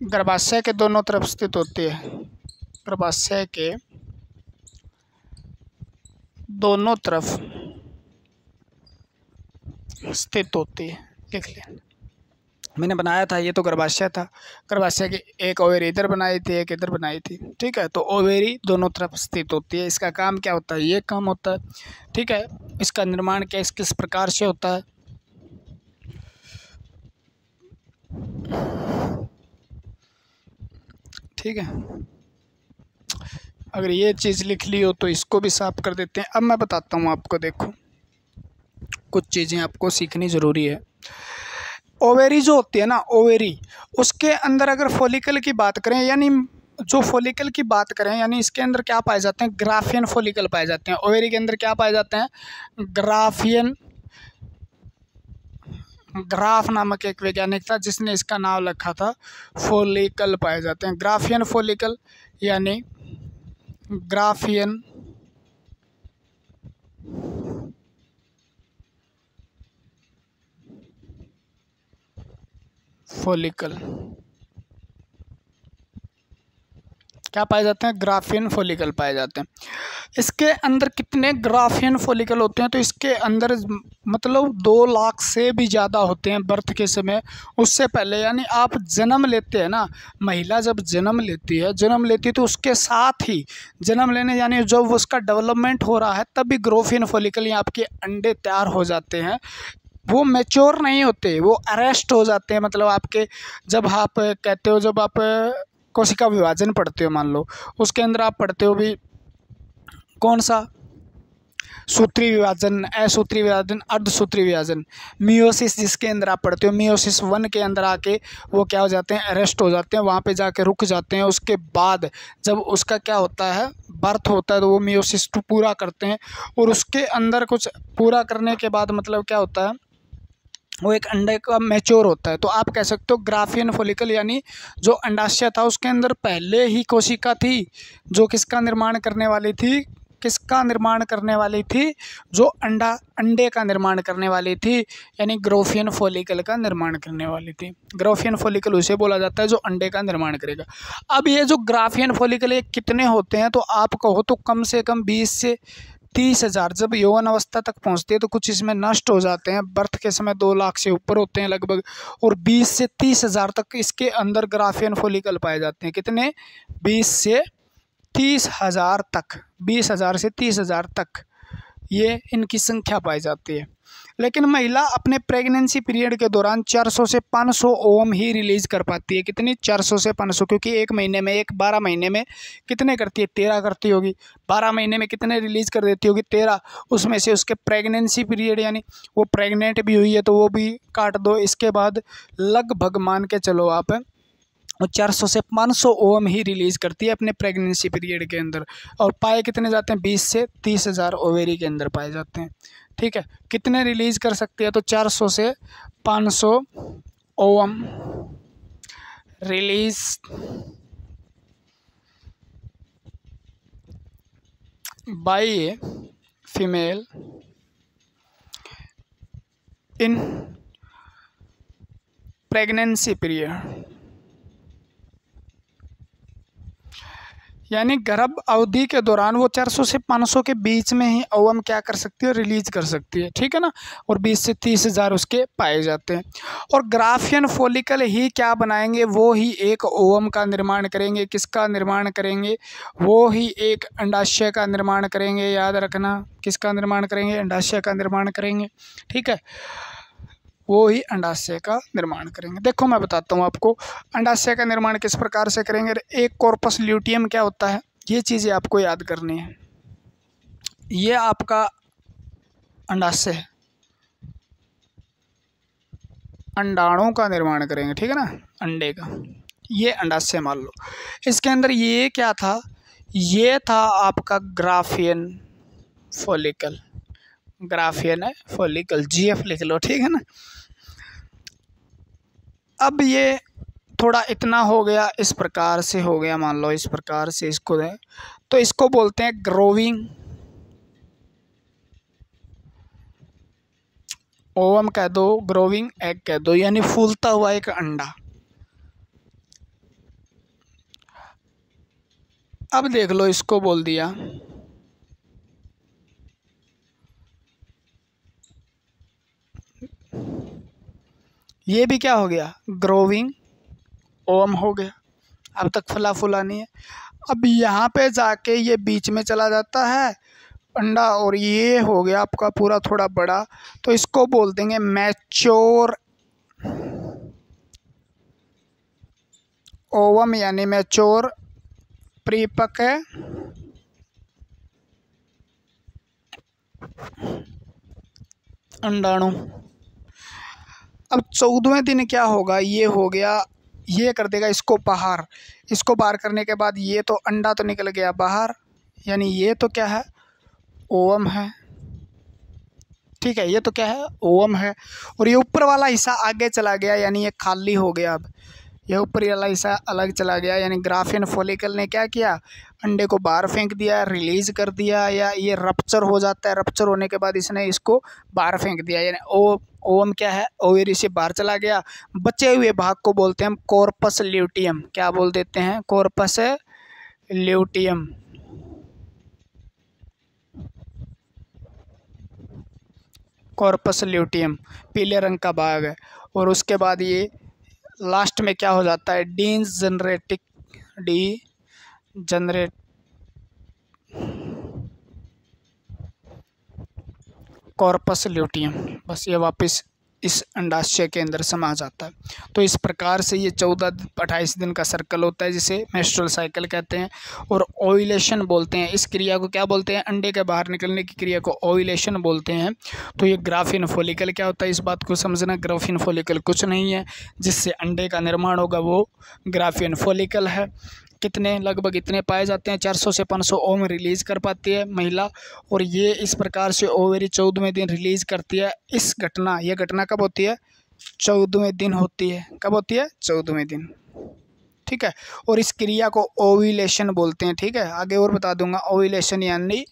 Speaker 1: गर्भाशय के दोनों तरफ स्थित होती है, गर्भाशय के दोनों तरफ स्थित होती है, लिख लें। मैंने बनाया था, ये तो गर्भाशय था। गर्भाशय की एक ओवेरी इधर बनाई थी, एक इधर बनाई थी, ठीक है। तो ओवेरी दोनों तरफ स्थित होती है। इसका काम क्या होता है? ये काम होता है, ठीक है। इसका निर्माण किस किस प्रकार से होता है? ठीक है, अगर ये चीज़ लिख ली हो तो इसको भी साफ कर देते हैं। अब मैं बताता हूँ आपको, देखो कुछ चीज़ें आपको सीखनी ज़रूरी है। ओवेरी जो होती है ना, ओवेरी, उसके अंदर अगर फॉलिकल की बात करें, यानी जो फॉलिकल की बात करें, यानी इसके अंदर क्या पाए जाते हैं? ग्राफियन फॉलिकल पाए जाते हैं। ओवेरी के अंदर क्या पाए जाते हैं? ग्राफियन, ग्राफ नामक एक वैज्ञानिक था जिसने इसका नाम रखा था फॉलिकल पाए जाते हैं। ग्राफियन फॉलिकल यानी ग्राफियन फॉलिकल क्या पाए जाते हैं? ग्राफियन फॉलिकल पाए जाते हैं। इसके अंदर कितने ग्राफियन फॉलिकल होते हैं? तो इसके अंदर मतलब 2 लाख से भी ज़्यादा होते हैं बर्थ के समय। उससे पहले यानी आप जन्म लेते हैं ना, महिला जब जन्म लेती है तो उसके साथ ही जन्म लेने यानी जब उसका डेवलपमेंट हो रहा है तब भी ग्राफियन फॉलिकल या आपके अंडे तैयार हो जाते हैं। वो मैच्योर नहीं होते, वो अरेस्ट हो जाते हैं। मतलब आपके जब आप कहते हो, जब आप कोशिका विभाजन पढ़ते हो, मान लो उसके अंदर आप पढ़ते हो भी कौन सा? सूत्री विभाजन, असूत्री विभाजन, अर्धसूत्री विभाजन, मियोसिस, जिसके अंदर आप पढ़ते हो मियोसिस 1 के अंदर आके वो क्या हो जाते हैं? अरेस्ट हो जाते हैं, वहाँ पे जाके रुक जाते हैं। उसके बाद जब उसका क्या होता है? बर्थ होता है, तो वो मियोसिस 2 पूरा करते हैं। और उसके अंदर कुछ पूरा करने के बाद मतलब क्या होता है? वो एक अंडे का मैच्योर होता है। तो आप कह सकते हो ग्राफियन फॉलिकल यानी जो अंडाशय था उसके अंदर पहले ही कोशिका थी जो किसका निर्माण करने वाली थी? किसका निर्माण करने वाली थी? जो अंडे का निर्माण करने वाली थी, यानी ग्राफियन फॉलिकल का निर्माण करने वाली थी। ग्राफियन फॉलिकल उसे बोला जाता है जो अंडे का निर्माण करेगा। अब ये जो ग्राफियन फॉलिकल ये कितने होते हैं? तो आप कहो तो कम से कम 20 से 30,000। जब यौवन अवस्था तक पहुंचती है तो कुछ इसमें नष्ट हो जाते हैं। बर्थ के समय 2 लाख से ऊपर होते हैं लगभग, और 20 से 30,000 तक इसके अंदर ग्राफियन फॉलिकल पाए जाते हैं। कितने? 20 से 30,000 तक, 20,000 से 30,000 तक ये इनकी संख्या पाई जाती है। लेकिन महिला अपने प्रेगनेंसी पीरियड के दौरान 400 से 500 ओम ही रिलीज कर पाती है। कितनी? 400 से 500, क्योंकि एक महीने में 12 महीने में कितने करती है? 13 करती होगी। 12 महीने में कितने रिलीज कर देती होगी? 13। उसमें से उसके प्रेगनेंसी पीरियड यानी वो प्रेग्नेंट भी हुई है तो वो भी काट दो। इसके बाद लगभग मान के चलो आप, वो 400 से 500 ओम ही रिलीज करती है अपने प्रेगनेंसी पीरियड के अंदर। और पाए कितने जाते हैं? 20 से 30,000 ओवेरी के अंदर पाए जाते हैं। ठीक है, कितने रिलीज कर सकती है? तो 400 से 500 ohm release by a female in pregnancy period, यानी गर्भ अवधि के दौरान वो 400 से 500 के बीच में ही ओवम क्या कर सकती है? रिलीज कर सकती है। ठीक है ना। और 20 से 30,000 उसके पाए जाते हैं। और ग्राफियन फॉलिकल ही क्या बनाएंगे? वो ही एक ओवम का निर्माण करेंगे। किसका निर्माण करेंगे? वो ही एक अंडाशय का निर्माण करेंगे। याद रखना, किसका निर्माण करेंगे? अंडाशय का निर्माण करेंगे। ठीक है, वो ही अंडाशय का निर्माण करेंगे। देखो मैं बताता हूँ आपको अंडाशय का निर्माण किस प्रकार से करेंगे। एक कॉर्पस ल्यूटियम क्या होता है, ये चीज़ें आपको याद करनी है। ये आपका अंडाशय है, अंडाणुओं का निर्माण करेंगे। ठीक है ना, अंडे का, ये अंडाशय मान लो। इसके अंदर ये क्या था? ये था आपका ग्राफियन फॉलिकल। ग्राफियन है फॉलिकल, GF लिख लो। ठीक है ना। अब ये थोड़ा इतना हो गया, इस प्रकार से हो गया, मान लो इस प्रकार से इसको दें तो इसको बोलते हैं ग्रोविंग ओवम कह दो, ग्रोविंग एग कह दो, यानी फूलता हुआ एक अंडा। अब देख लो, इसको बोल दिया ये भी क्या हो गया, ग्रोविंग ओवम हो गया। अब तक फला फूला नहीं है। अब यहाँ पे जाके ये बीच में चला जाता है अंडा, और ये हो गया आपका पूरा थोड़ा बड़ा, तो इसको बोल देंगे मैच्योर ओवम यानी मैच्योर परिपक्व अंडाणु। अब 14वें दिन क्या होगा, ये हो गया, ये कर देगा इसको बाहर। इसको बाहर करने के बाद ये तो अंडा तो निकल गया बाहर, यानी ये तो क्या है, ओवम है। ठीक है, ये तो क्या है, ओवम है। और ये ऊपर वाला हिस्सा आगे चला गया, यानी ये खाली हो गया। अब ये ऊपर वाला हिस्सा अलग चला गया, यानी ग्राफियन फॉलिकल ने क्या किया, अंडे को बाहर फेंक दिया, रिलीज कर दिया, या ये रप्चर हो जाता है। रप्चर होने के बाद इसने इसको बाहर फेंक दिया, यानी ओवम क्या है, ओवेरी से बाहर चला गया। बचे हुए भाग को बोलते हैं हम कॉर्पस ल्यूटियम। क्या बोल देते हैं, कॉर्पस ल्यूटियम। कॉर्पस ल्यूटियम पीले रंग का भाग है। और उसके बाद ये लास्ट में क्या हो जाता है, डी जनरेट कॉर्पस ल्यूटियम। बस ये वापस इस अंडाशय के अंदर समा जाता है। तो इस प्रकार से ये 14-28 दिन का सर्कल होता है, जिसे मेंस्ट्रुअल साइकिल कहते हैं और ओव्यूलेशन बोलते हैं। इस क्रिया को क्या बोलते हैं, अंडे के बाहर निकलने की क्रिया को ओव्यूलेशन बोलते हैं। तो ये ग्राफिन फॉलिकल क्या होता है, इस बात को समझना। ग्राफिन फॉलिकल कुछ नहीं है, जिससे अंडे का निर्माण होगा वो ग्राफिन फॉलिकल है। कितने, लगभग इतने पाए जाते हैं, 400 से 500 ओम रिलीज़ कर पाती है महिला। और ये इस प्रकार से ओवेरी 14वें दिन रिलीज़ करती है। ये घटना कब होती है, 14वें दिन होती है। कब होती है, 14वें दिन। ठीक है, और इस क्रिया को ओव्यूलेशन बोलते हैं। ठीक है, आगे और बता दूंगा। ओव्यूलेशन यानी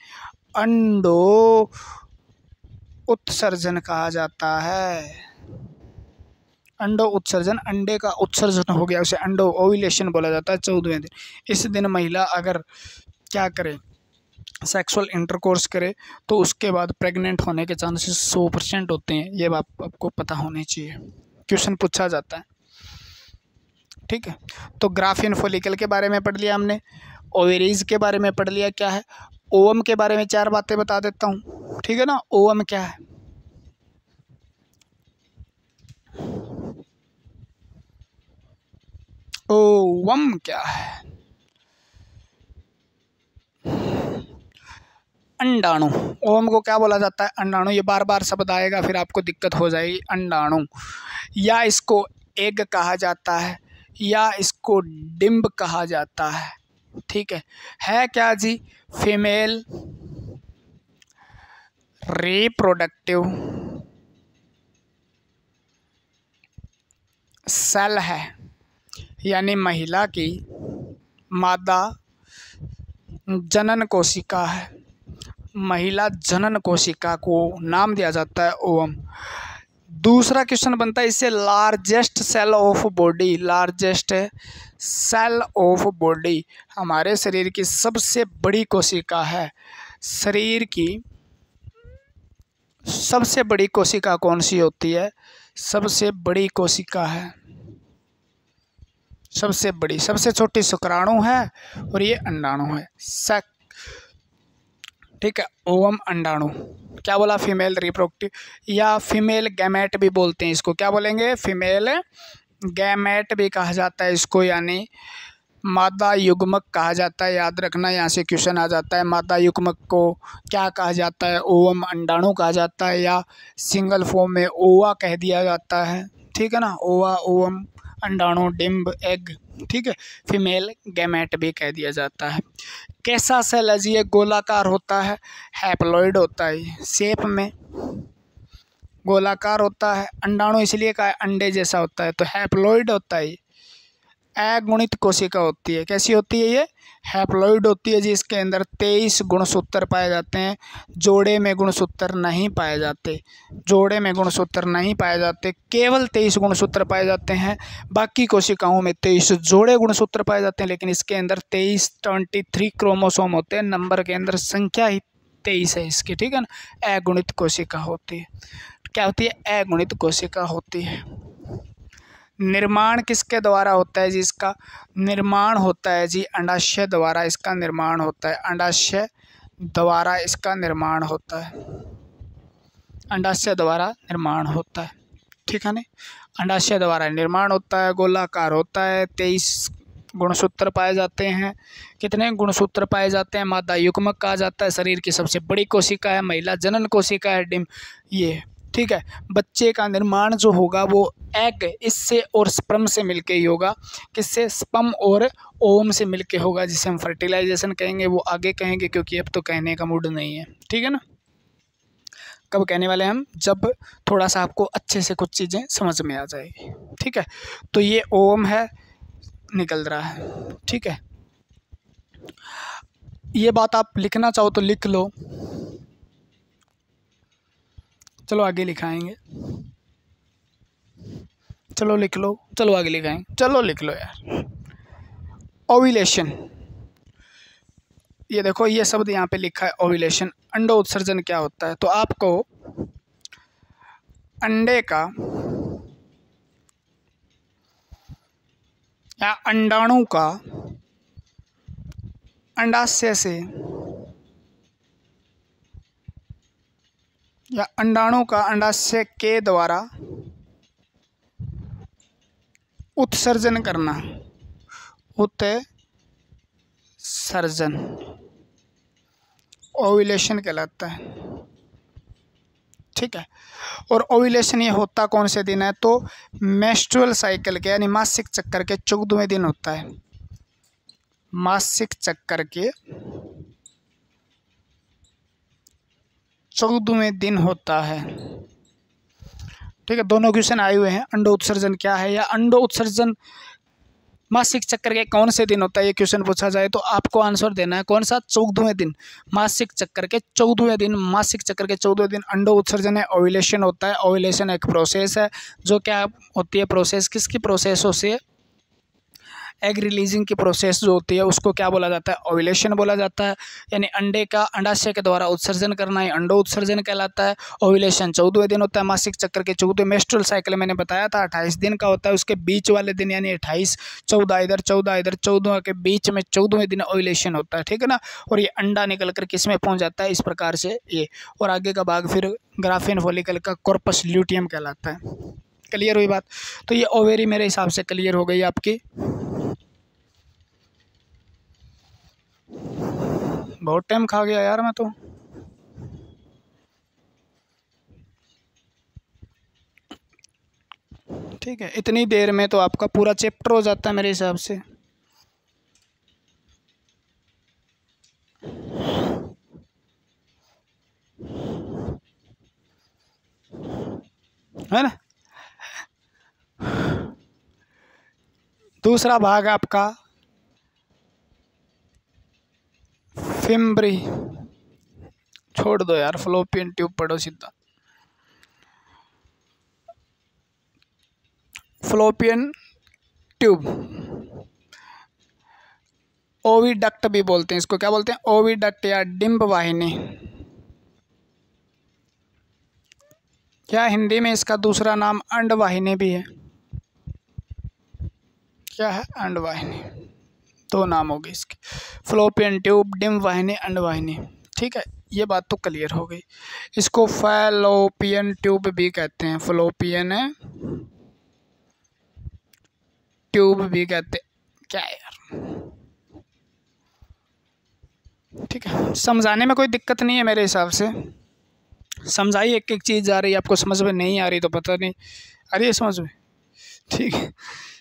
Speaker 1: अंडो उत्सर्जन कहा जाता है। अंडो उत्सर्जन, अंडे का उत्सर्जन हो गया, उसे अंडो ओव्यूलेशन बोला जाता है 14वें दिन। इस दिन महिला अगर क्या करे, सेक्सुअल इंटरकोर्स करे, तो उसके बाद प्रेग्नेंट होने के चांसेस 100% होते हैं। ये बात आपको पता होनी चाहिए, क्वेश्चन पूछा जाता है। ठीक है, तो ग्राफिन फॉलिकल के बारे में पढ़ लिया हमने, ओवेरीज के बारे में पढ़ लिया। क्या है, ओवम के बारे में 4 बातें बता देता हूँ। ठीक है ना, ओवम क्या है, ओवम क्या है, अंडाणु। ओवम को क्या बोला जाता है, अंडाणु। ये बार बार शब्द आएगा, फिर आपको दिक्कत हो जाएगी। अंडाणु, या इसको एग कहा जाता है, या इसको डिम्ब कहा जाता है। ठीक है क्या जी, फीमेल रिप्रोडक्टिव सेल है, यानी महिला की मादा जनन कोशिका है। महिला जनन कोशिका को नाम दिया जाता है ओवम। दूसरा क्वेश्चन बनता है इससे, largest cell of body. Largest cell of body हमारे शरीर की सबसे बड़ी कोशिका है। शरीर की सबसे बड़ी कोशिका कौन सी होती है, सबसे बड़ी कोशिका है, सबसे बड़ी, सबसे छोटी शुक्राणु है, और ये अंडाणु है। ठीक है, ओवम अंडाणु। क्या बोला, फीमेल रिप्रोडक्टिव, या फीमेल गैमेट भी बोलते हैं इसको। क्या बोलेंगे, फीमेल गैमेट भी कहा जाता है इसको, यानी मादा युग्मक कहा जाता है। याद रखना, यहाँ से क्वेश्चन आ जाता है। मादा युग्मक को क्या कहा जाता है, ओवम अंडाणु कहा जाता है, या सिंगल फॉर्म में ओवा कह दिया जाता है। ठीक है ना, ओवा, ओवम, अंडाणु, डिम्ब, एग। ठीक है, फीमेल गैमेट भी कह दिया जाता है। कैसा सेल है जी, ये गोलाकार होता है, हैप्लॉइड होता है, शेप में गोलाकार होता है। अंडाणु इसलिए कहा अंडे जैसा होता है, तो हैप्लॉइड होता है। अगुणित कोशिका होती है। कैसी होती है ये, हैप्लॉइड होती है, जिसके अंदर 23 गुणसूत्र पाए जाते हैं। जोड़े में गुणसूत्र नहीं पाए जाते, जोड़े में गुणसूत्र नहीं पाए जाते, केवल 23 गुणसूत्र पाए जाते हैं। बाकी कोशिकाओं में 23 जोड़े गुणसूत्र पाए जाते हैं, लेकिन इसके अंदर 23 क्रोमोसोम होते हैं। नंबर के अंदर संख्या ही 23 है इसकी। ठीक है ना, अगुणित कोशिका होती है। क्या होती है, अगुणित कोशिका होती है। निर्माण किसके द्वारा होता है जी? इसका निर्माण होता है जी अंडाशय द्वारा, इसका निर्माण होता है, अंडाशय द्वारा इसका निर्माण होता है, अंडाशय द्वारा निर्माण होता है, ठीक है ना। अंडाशय द्वारा निर्माण होता है, गोलाकार होता है, 23 गुणसूत्र पाए जाते हैं। कितने गुणसूत्र पाए जाते हैं? मादा युग्मक कहा जाता है, शरीर की सबसे बड़ी कोशिका है, महिला जनन कोशिका है, डिम ये, ठीक है। बच्चे का निर्माण जो होगा वो एग इससे और स्पर्म से मिलके ही होगा। किससे? स्पर्म और ओवम से मिलके होगा, जिसे हम फर्टिलाइजेशन कहेंगे, वो आगे कहेंगे क्योंकि अब तो कहने का मूड नहीं है, ठीक है ना। कब कहने वाले हम? जब थोड़ा सा आपको अच्छे से कुछ चीज़ें समझ में आ जाएगी, ठीक है। तो ये ओवम है, निकल रहा है, ठीक है। ये बात आप लिखना चाहो तो लिख लो, चलो आगे लिखाएंगे, चलो लिख लो, चलो आगे लिखाएंगे, चलो लिख लो यार। ओव्यूलेशन, ये देखो ये शब्द यहाँ पे लिखा है ओव्यूलेशन। अंडो उत्सर्जन क्या होता है? तो आपको अंडे का या अंडाणु का अंडाशय से या अंडाणु का अंडाशय के द्वारा उत्सर्जन करना, उत्सर्जन ओव्यूलेशन कहलाता है, ठीक है। और ओव्यूलेशन ये होता कौन से दिन है? तो मेंस्ट्रुअल साइकिल के यानी मासिक चक्कर के 14वें दिन होता है, मासिक चक्कर के 14वें दिन होता है, ठीक है। दोनों क्वेश्चन आए हुए हैं, अंडो उत्सर्जन क्या है या अंडो उत्सर्जन मासिक चक्कर के कौन से दिन होता है, ये क्वेश्चन पूछा जाए तो आपको आंसर देना है कौन सा? 14वें दिन, मासिक चक्कर के 14वें दिन, मासिक चक्कर के 14वें दिन अंडो उत्सर्जन है, ओव्यूलेशन होता है। ओव्यूलेशन एक प्रोसेस है, जो क्या होती है? प्रोसेस किसकी प्रोसेसों से? एग रिलीजिंग की प्रोसेस जो होती है उसको क्या बोला जाता है? ओव्यूलेशन बोला जाता है। यानी अंडे का अंडाशय के द्वारा उत्सर्जन करना ही अंडो उत्सर्जन कहलाता है। ओव्यूलेशन 14वें दिन होता है, मासिक चक्कर के 14वें। मेंस्ट्रुअल साइकिल मैंने बताया था 28 दिन का होता है, उसके बीच वाले दिन यानी 28, 14 इधर 14 इधर 14 के बीच में 14वें दिन ओव्यूलेशन होता है, ठीक है ना। और ये अंडा निकल कर किस में पहुँच जाता है? इस प्रकार से ये, और आगे का भाग फिर ग्राफियन फॉलिकल का कॉर्पस ल्यूटियम कहलाता है। क्लियर हुई बात? तो ये ओवेरी मेरे हिसाब से क्लियर हो गई आपकी। बहुत टाइम खा गया यार मैं तो। ठीक है, इतनी देर में तो आपका पूरा चैप्टर हो जाता है मेरे हिसाब से। है ना। दूसरा भाग आपका फिम्ब्री, छोड़ दो यार, फ्लोपियन ट्यूब पढ़ो सीधा। फ्लोपियन ट्यूब, ओविडक्ट भी बोलते हैं इसको, क्या बोलते हैं? ओविडक्ट या डिंब वाहिनी। क्या हिंदी में इसका दूसरा नाम अंडवाहिनी भी है? क्या है? अंडवाहिनी, दो नाम हो गए इसके, फ्लोपियन ट्यूब, डिंब वाहिनी, अंडवाहिनी, ठीक है। ये बात तो क्लियर हो गई। इसको फैलोपियन ट्यूब भी कहते हैं, फ्लोपियन ट्यूब भी कहते हैं। क्या है यार, ठीक है। समझाने में कोई दिक्कत नहीं है मेरे हिसाब से, समझाई एक एक चीज़ आ रही है, आपको समझ में नहीं आ रही तो पता नहीं, आ रही है समझ में? ठीक है,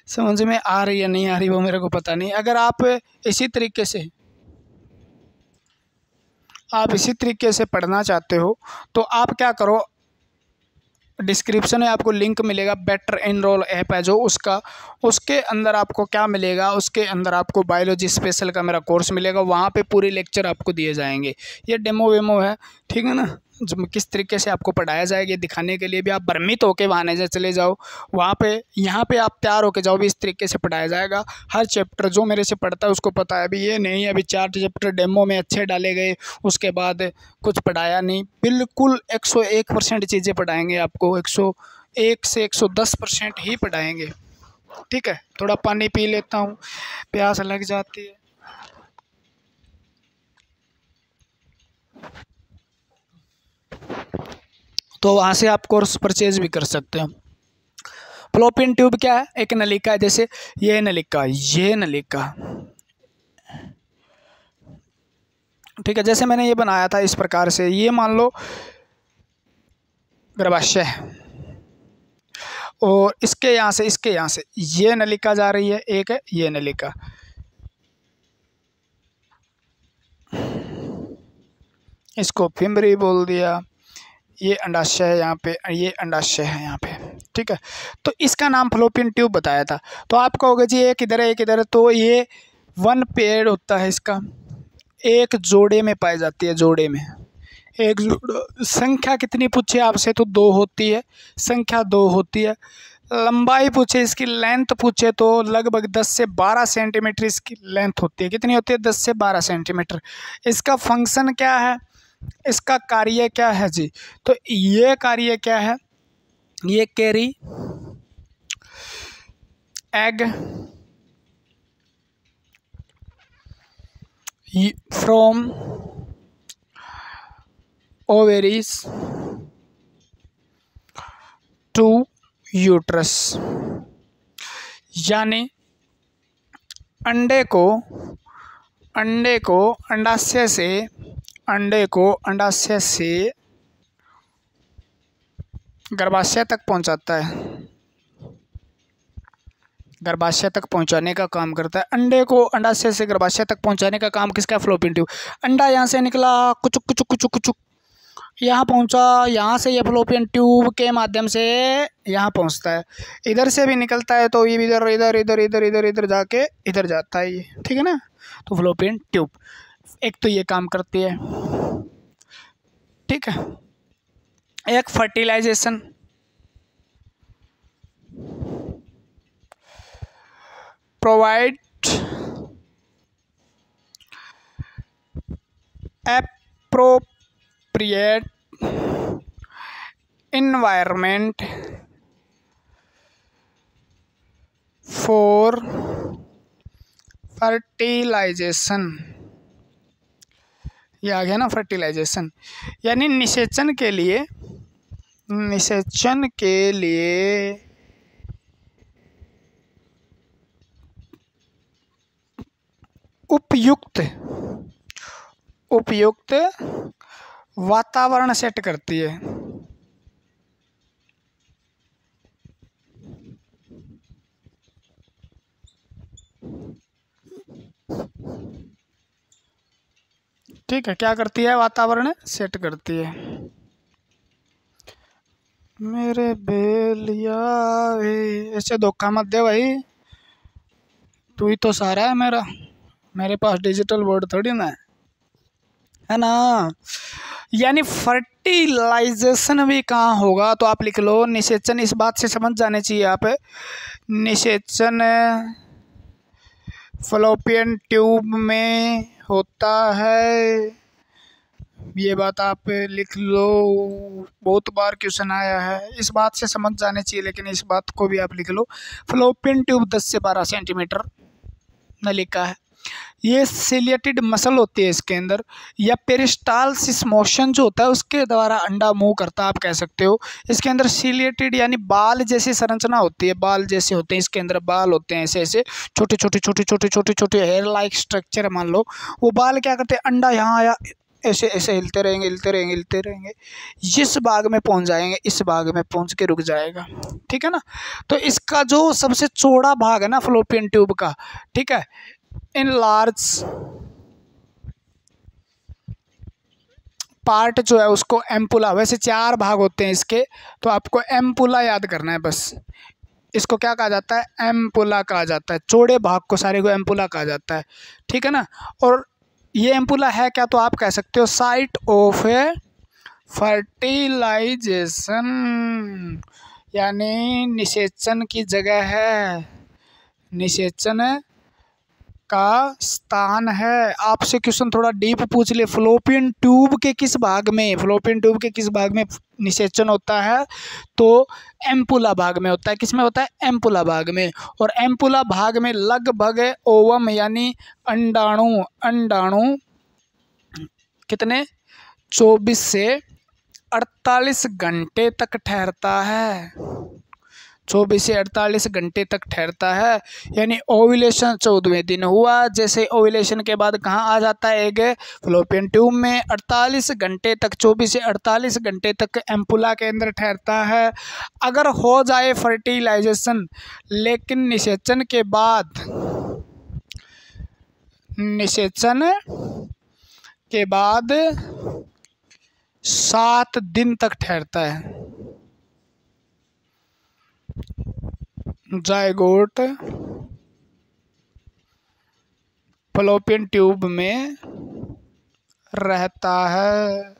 Speaker 1: समझ में आ रही है नहीं आ रही वो मेरे को पता नहीं। अगर आप इसी तरीके से पढ़ना चाहते हो तो आप क्या करो, डिस्क्रिप्शन में आपको लिंक मिलेगा, बेटर एनरोल ऐप है जो, उसके अंदर आपको क्या मिलेगा? उसके अंदर आपको बायोलॉजी स्पेशल का मेरा कोर्स मिलेगा, वहाँ पे पूरे लेक्चर आपको दिए जाएंगे। ये डेमो वेमो है, ठीक है ना, जो किस तरीके से आपको पढ़ाया जाएगा दिखाने के लिए भी आप भ्रमित होके वहाँ चले जाओ, वहाँ पे यहाँ पे आप तैयार होके जाओ भी इस तरीके से पढ़ाया जाएगा। हर चैप्टर जो मेरे से पढ़ता है उसको पता है, अभी ये नहीं है अभी 4 चैप्टर डेमो में अच्छे डाले गए उसके बाद कुछ पढ़ाया नहीं, बिल्कुल 101% चीज़ें पढ़ाएंगे आपको, 101 से 110% ही पढ़ाएंगे, ठीक है, थोड़ा पानी पी लेता हूँ, प्यास लग जाती है। तो वहाँ से आप कोर्स परचेज भी कर सकते हो। फ्लोपियन ट्यूब क्या है? एक नलिका है, जैसे ये नलिका, ये नलिका, ठीक है। जैसे मैंने ये बनाया था इस प्रकार से, ये मान लो गर्भाशय है, और इसके यहाँ से, इसके यहाँ से ये नलिका जा रही है, एक है ये नलिका, इसको फिम्बरी बोल दिया। ये अंडाशय है यहाँ पे, ये अंडाशय है यहाँ पे, ठीक है। तो इसका नाम फ्लोपियन ट्यूब बताया था। तो आप कहोगे जी एक इधर है एक इधर है, तो ये वन पेयर होता है इसका, एक जोड़े में पाई जाती है, जोड़े में एक जोड़ा। संख्या कितनी पूछे आपसे तो 2 होती है, संख्या 2 होती है। लंबाई पूछे, इसकी लेंथ पूछे तो लगभग 10 से 12 सेंटीमीटर इसकी लेंथ होती है। कितनी होती है? 10 से 12 सेंटीमीटर। इसका फंक्शन क्या है, इसका कार्य क्या है जी? तो ये कार्य क्या है, ये carry egg from ovaries to uterus, यानी अंडे को अंडाशय से, अंडे को अंडाशय से गर्भाशय तक पहुंचाता है, गर्भाशय तक पहुंचाने का काम करता है। अंडे को अंडाशय से गर्भाशय तक पहुंचाने का काम किसका? Fallopian tube. अंडा यहाँ से निकला, कुचुक कुचुक कुचुक कुचुक यहाँ पहुंचा, यहाँ से ये फ्लोपियन ट्यूब के माध्यम से यहाँ पहुंचता है। इधर से भी निकलता है तो ये इधर इधर इधर इधर इधर इधर जाके इधर जाता है ये, ठीक है ना। तो फ्लोपियन ट्यूब एक तो ये काम करती है, ठीक है। एक fertilization, provide appropriate environment for fertilization। ये आ गया ना फर्टिलाइजेशन, यानी निषेचन के लिए, निषेचन के लिए उपयुक्त उपयुक्त वातावरण सेट करती है। ठीक है, क्या करती है? वातावरण सेट करती है। मेरे बेलिया ऐसे धोखा मत दे भाई, तू ही तो सारा है मेरा, मेरे पास डिजिटल बोर्ड थोड़ी ना है ना। यानी फर्टिलाइजेशन भी कहाँ होगा, तो आप लिख लो निषेचन। इस बात से समझ जाने चाहिए आप, निषेचन फ्लोपियन ट्यूब में होता है। ये बात आप लिख लो, बहुत बार क्वेश्चन आया है, इस बात से समझ जाने चाहिए, लेकिन इस बात को भी आप लिख लो। फ्लोपियन ट्यूब 10 से 12 सेंटीमीटर नलिका है। ये सिलिएटेड मसल होती है इसके अंदर, या पेरिस्टालसिस मोशन जो होता है उसके द्वारा अंडा मूव करता है, आप कह सकते हो। इसके अंदर सिलिएटेड यानी बाल जैसी संरचना होती है, बाल जैसे होते हैं इसके अंदर, बाल होते हैं ऐसे ऐसे छोटे छोटे छोटे छोटे छोटे छोटे हेयर लाइक स्ट्रक्चर मान लो। वो बाल क्या करते हैं, अंडा यहाँ आया, ऐसे ऐसे हिलते रहेंगे हिलते रहेंगे हिलते रहेंगे, जिस भाग में पहुंच जाएंगे इस भाग में पहुंच के रुक जाएगा, ठीक है ना। तो इसका जो सबसे चौड़ा भाग है ना फ्लोपियन ट्यूब का, ठीक है, इन लार्ज पार्ट जो है उसको एम्पुला, वैसे 4 भाग होते हैं इसके, तो आपको एम्पुला याद करना है बस। इसको क्या कहा जाता है? एम्पुला कहा जाता है। चौड़े भाग को सारे को एम्पुला कहा जाता है, ठीक है ना। और ये एम्पुला है क्या, तो आप कह सकते हो साइट ऑफ ए फर्टिलाइजेशन, यानी निषेचन की जगह है, निषेचन का स्थान है। आपसे क्वेश्चन थोड़ा डीप पूछ ले, फ्लोपियन ट्यूब के किस भाग में, फ्लोपियन ट्यूब के किस भाग में निषेचन होता है, तो एम्पुला भाग में होता है। किस में होता है? एम्पुला भाग में। और एम्पुला भाग में लगभग ओवम यानी अंडाणु कितने 24 से 48 घंटे तक ठहरता है। 24 से 48 घंटे तक ठहरता है। यानी ओव्यूलेशन 14वें दिन हुआ, जैसे ओव्यूलेशन के बाद कहाँ आ जाता है एग? फ्लोपियन ट्यूब में। 48 घंटे तक, 24 से 48 घंटे तक एम्पुला के अंदर ठहरता है। अगर हो जाए फर्टिलाइजेशन, लेकिन निषेचन के बाद 7 दिन तक ठहरता है। जायगोट फ्लोपियन ट्यूब में रहता है,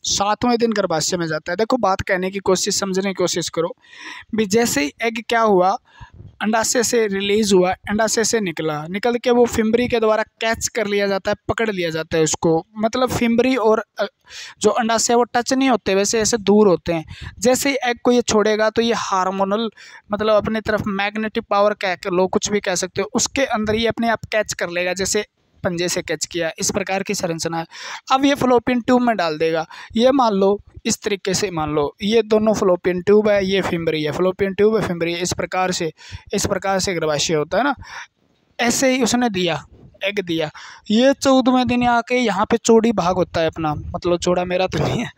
Speaker 1: 7वें दिन गर्भाशय में जाता है। देखो बात कहने की कोशिश, समझने की कोशिश करो भी। जैसे ही एग क्या हुआ, अंडाशय से रिलीज हुआ, अंडाशय से निकल के वो फिम्बरी के द्वारा कैच कर लिया जाता है, पकड़ लिया जाता है उसको। मतलब फिम्बरी और जो अंडाशय वो टच नहीं होते, वैसे ऐसे दूर होते हैं। जैसे ही एग को ये छोड़ेगा तो ये हार्मोनल, मतलब अपनी तरफ मैग्नेटिक पावर कह लो, कुछ भी कह सकते हो, उसके अंदर ये अपने आप कैच कर लेगा, जैसे पंजे से कैच किया, इस प्रकार की संरचना है। अब ये फ्लोपियन ट्यूब में डाल देगा। ये मान लो इस तरीके से, मान लो ये दोनों फ्लोपियन ट्यूब है, ये फिम्बरी है, फ्लोपियन ट्यूब है, फिम्बरी है, इस प्रकार से गर्भाशय होता है ना। ऐसे ही उसने दिया, एग दिया। ये 14वें दिन आके यहाँ पे चौड़ी भाग होता है अपना, मतलब चौड़ा मेरा तो नहीं है,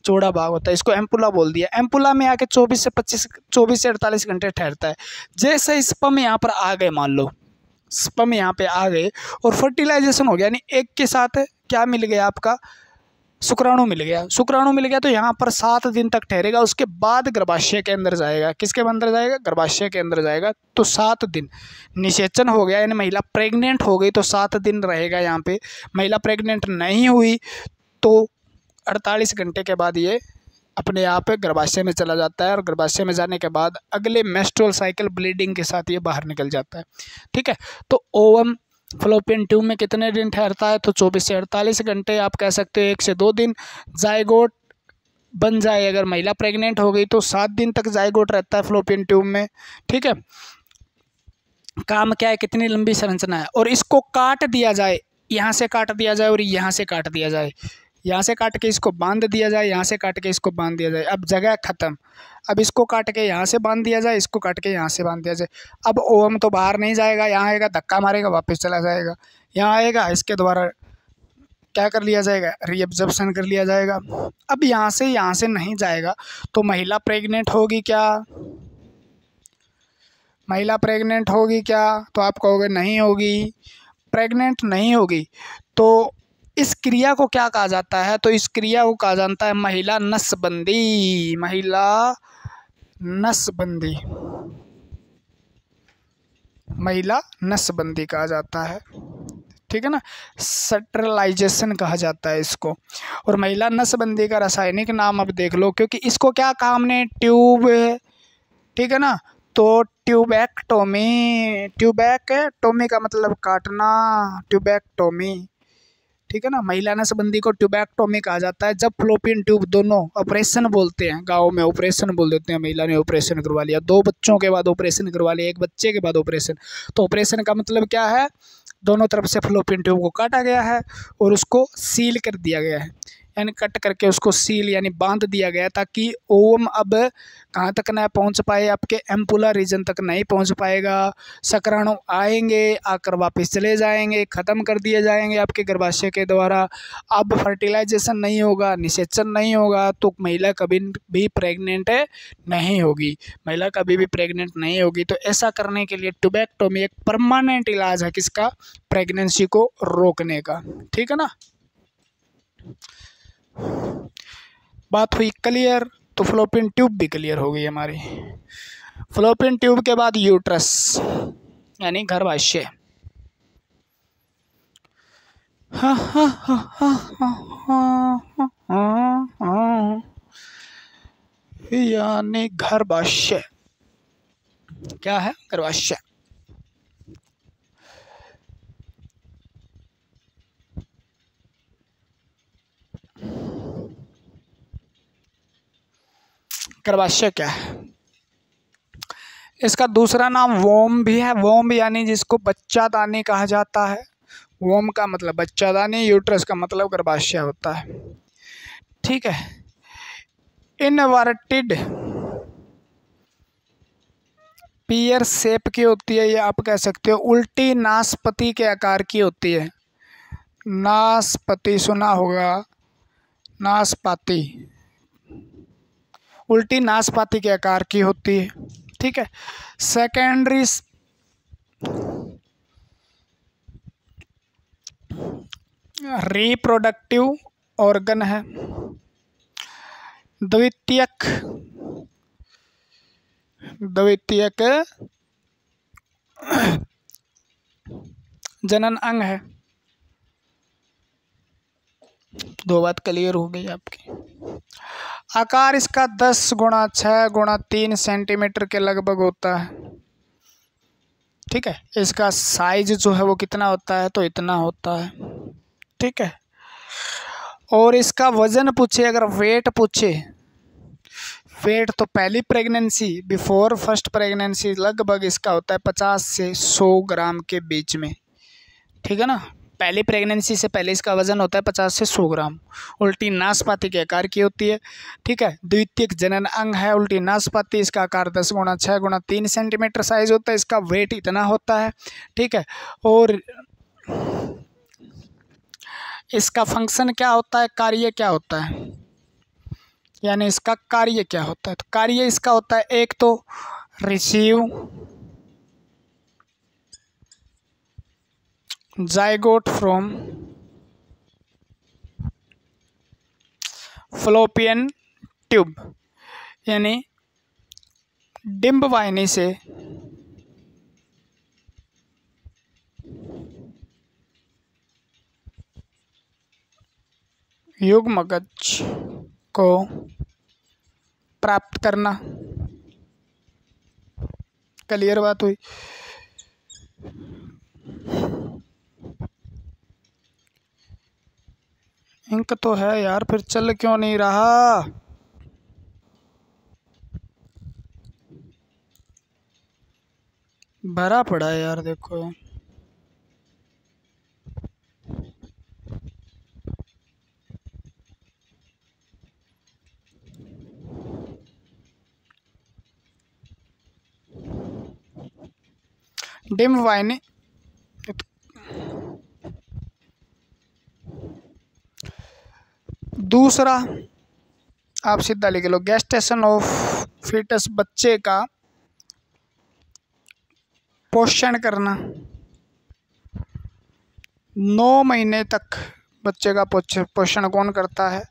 Speaker 1: चौड़ा भाग होता है, इसको एम्पुला बोल दिया। एम्पुला में आके 24 से 48 घंटे ठहरता है। जैसे स्पर्म यहाँ पर आ गए, मान लो स्पर्म यहाँ पे आ गए और फर्टिलाइजेशन हो गया, यानी एग के साथ क्या मिल गया आपका? शुक्राणु मिल गया। शुक्राणु मिल गया तो यहाँ पर 7 दिन तक ठहरेगा, उसके बाद गर्भाशय के अंदर जाएगा। किसके अंदर जाएगा? गर्भाशय के अंदर जाएगा। तो 7 दिन निषेचन हो गया, यानी महिला प्रेग्नेंट हो गई तो 7 दिन रहेगा यहाँ पे। महिला प्रेग्नेंट नहीं हुई तो 48 घंटे के बाद ये अपने आप गर्भाशय में चला जाता है, और गर्भाशय में जाने के बाद अगले मेंस्ट्रुअल साइकिल ब्लीडिंग के साथ ये बाहर निकल जाता है। ठीक है, तो ओवम फ्लोपियन ट्यूब में कितने दिन ठहरता है? तो 24 से 48 घंटे, आप कह सकते हो 1 से 2 दिन। जायगोट बन जाए, अगर महिला प्रेग्नेंट हो गई तो 7 दिन तक जायगोट रहता है फ्लोपियन ट्यूब में। ठीक है, काम क्या है? कितनी लंबी संरचना है। और इसको काट दिया जाए, यहाँ से काट दिया जाए और यहाँ से काट दिया जाए, यहाँ से काट के इसको बांध दिया जाए, यहाँ से काट के इसको बांध दिया जाए। अब जगह खत्म। अब इसको काट के यहाँ से बांध दिया जाए, इसको काट के यहाँ से बांध दिया जाए। अब ओवम तो बाहर नहीं जाएगा, यहाँ आएगा, धक्का मारेगा, वापस चला जाएगा। यहाँ आएगा, इसके द्वारा क्या कर लिया जाएगा? रीअब्जॉर्प्शन कर लिया जाएगा। अब यहाँ से नहीं जाएगा तो महिला प्रेग्नेंट होगी क्या? महिला प्रेग्नेंट होगी क्या? तो आप कहोगे नहीं होगी, प्रेग्नेंट नहीं होगी। तो इस क्रिया को क्या कहा जाता है? तो इस क्रिया को कहा जाता है महिला नसबंदी। महिला नसबंदी, महिला नसबंदी कहा जाता है। ठीक है ना, स्टरलाइजेशन कहा जाता है इसको। और महिला नसबंदी का रासायनिक नाम अब देख लो, क्योंकि इसको क्या कहा हमने? ट्यूब, ठीक है ना। तो ट्यूबैक्टोमी का मतलब काटना, ट्यूबैक्टोमी। ठीक है ना, महिला नसबंदी को ट्यूबैक्टोमी कहा जाता है। जब फ्लोपियन ट्यूब, दोनों ऑपरेशन बोलते हैं, गाँव में ऑपरेशन बोल देते हैं, महिला ने ऑपरेशन करवा लिया, 2 बच्चों के बाद ऑपरेशन करवा लिया, 1 बच्चे के बाद ऑपरेशन। तो ऑपरेशन का मतलब क्या है? दोनों तरफ से फ्लोपियन ट्यूब को काटा गया है और उसको सील कर दिया गया है, यानी कट करके उसको सील यानी बांध दिया गया, ताकि ओवम अब कहाँ तक ना पहुँच पाए, आपके एम्पुला रीजन तक नहीं पहुँच पाएगा। शुक्राणु आएंगे, आकर वापस चले जाएंगे, ख़त्म कर दिए जाएंगे आपके गर्भाशय के द्वारा। अब फर्टिलाइजेशन नहीं होगा, निषेचन नहीं होगा, तो महिला कभी भी प्रेग्नेंट नहीं होगी, महिला कभी भी प्रेग्नेंट नहीं होगी। तो ऐसा करने के लिए ट्यूबैक्टोमी एक परमानेंट इलाज है, किसका? प्रेगनेंसी को रोकने का। ठीक है ना, बात हुई क्लियर। तो फ्लोपियन ट्यूब भी क्लियर हो गई हमारी। फ्लोपियन ट्यूब के बाद यूट्रस यानी गर्भाशय। यानी गर्भाशय क्या है? गर्भाशय गर्भाशय क्या है। इसका दूसरा नाम वोम भी है। वोम यानी जिसको बच्चादानी कहा जाता है। वोम का मतलब बच्चादानी, यूट्रस का मतलब गर्भाशय होता है। ठीक है। इनवर्टेड पियर शेप की होती है, या आप कह सकते हो उल्टी नाशपाती के आकार की होती है। नाशपाती सुना होगा, नाशपाती, उल्टी नाशपाती के आकार की होती है। ठीक है। सेकेंडरी रिप्रोडक्टिव ऑर्गन है। द्वितीयक जनन अंग है। दो बात क्लियर हो गई आपकी। आकार इसका 10 गुणा 6 गुणा 3 सेंटीमीटर के लगभग होता है। ठीक है। इसका साइज जो है वो कितना होता है, तो इतना होता है। ठीक है। और इसका वजन पूछे, अगर वेट पूछे, वेट तो पहली प्रेगनेंसी, बिफोर फर्स्ट प्रेगनेंसी, लगभग इसका होता है 50 से 100 ग्राम के बीच में। ठीक है ना। पहली प्रेगनेंसी से पहले इसका वजन होता है 50 से 100 ग्राम। उल्टी नाशपाती के आकार की होती है। ठीक है। द्वितीयक जनन अंग है उल्टी नाशपाती। इसका आकार 10 गुणा 6 गुणा 3 सेंटीमीटर साइज होता है। इसका वेट इतना होता है। ठीक है। और इसका फंक्शन क्या होता है, कार्य क्या होता है, यानी इसका कार्य क्या होता है। तो कार्य इसका होता है, एक तो receive zygote from Fallopian tube, यानी डिंब वाहिनी से युग्मकज को प्राप्त करना। क्लियर बात हुई। इंक तो है यार, फिर चल क्यों नहीं रहा। भरा पड़ा है यार, देखो। डिम वाहिनी, दूसरा आप सीधा लिख लो, गेस्टेशन ऑफ फीटस, बच्चे का पोषण करना। 9 महीने तक बच्चे का पोषण कौन करता है,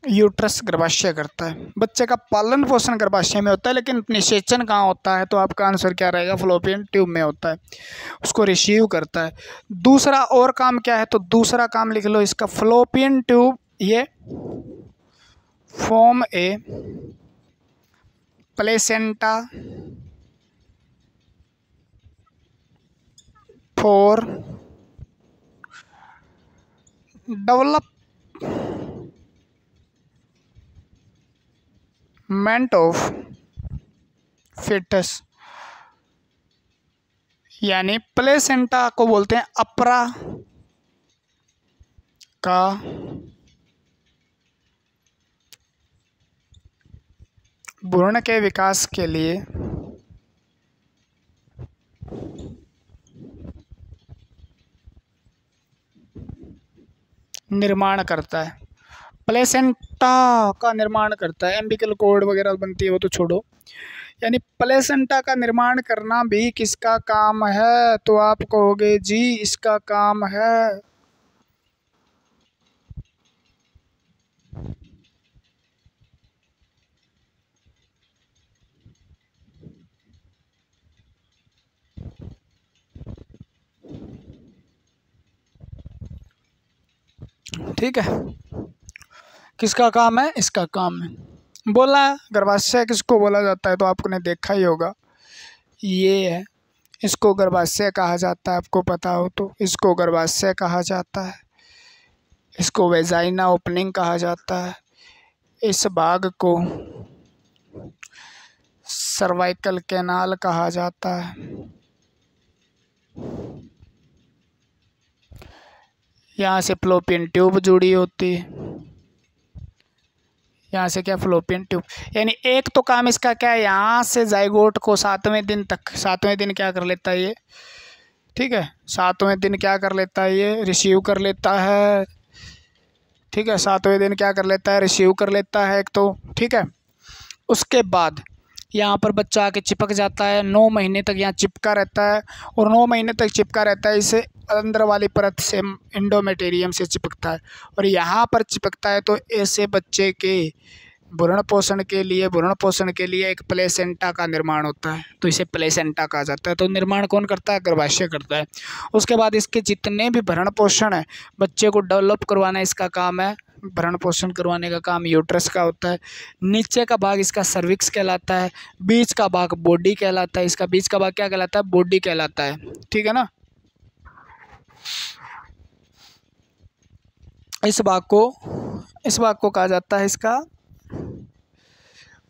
Speaker 1: यूट्रस, गर्भाशय करता है। बच्चे का पालन पोषण गर्भाशय में होता है, लेकिन निषेचन कहाँ होता है, तो आपका आंसर क्या रहेगा, फलोपियन ट्यूब में होता है। उसको रिसीव करता है। दूसरा और काम क्या है, तो दूसरा काम लिख लो इसका, फलोपियन ट्यूब ये form a placenta for development of foetus, यानी प्लेसेंटा को बोलते हैं अपरा का भ्रूण के विकास के लिए निर्माण करता है। प्लेसेंटा का निर्माण करता है। एम्बिकल कॉर्ड वगैरह बनती है वो तो छोड़ो, यानी प्लेसेंटा का निर्माण करना भी किसका काम है, तो आप कहोगे जी इसका काम है। ठीक है। किसका काम है, इसका काम है। बोला गर्भाशय किसको बोला जाता है, तो आपने देखा ही होगा, ये है, इसको गर्भाशय कहा जाता है। आपको पता हो तो इसको गर्भाशय कहा जाता है। इसको वेजाइना ओपनिंग कहा जाता है। इस भाग को सर्वाइकल कैनाल कहा जाता है। यहाँ से फ्लोपियन ट्यूब जुड़ी होती है। यहाँ से क्या, फ्लोपियन ट्यूब। यानी एक तो काम इसका क्या है, यहाँ से जाइगोट को 7वें दिन तक, 7वें दिन क्या कर लेता है ये, ठीक है, 7वें दिन क्या कर लेता है ये, रिसीव कर लेता है। ठीक है, 7वें दिन क्या कर लेता है, रिसीव कर लेता है एक तो। ठीक है, उसके बाद यहाँ पर बच्चा आके चिपक जाता है, 9 महीने तक यहाँ चिपका रहता है। और 9 महीने तक चिपका रहता है, इसे अंदर वाली परत से, एंडोमेटेरियम से चिपकता है। और यहाँ पर चिपकता है तो ऐसे बच्चे के भ्रूण पोषण के लिए एक प्लेसेंटा का निर्माण होता है, तो इसे प्लेसेंटा कहा जाता है। तो निर्माण कौन करता है, गर्भाशय करता है। उसके बाद इसके जितने भी भ्रूण पोषण है, बच्चे को डेवलप करवाना इसका काम है। भ्रूण पोषण करवाने का काम यूट्रस का होता है। नीचे का भाग इसका सर्विक्स कहलाता है, बीच का भाग बॉडी कहलाता है। इसका बीच का भाग क्या कहलाता है, बॉडी कहलाता है। ठीक है ना। इस भाग को कहा जाता है, इसका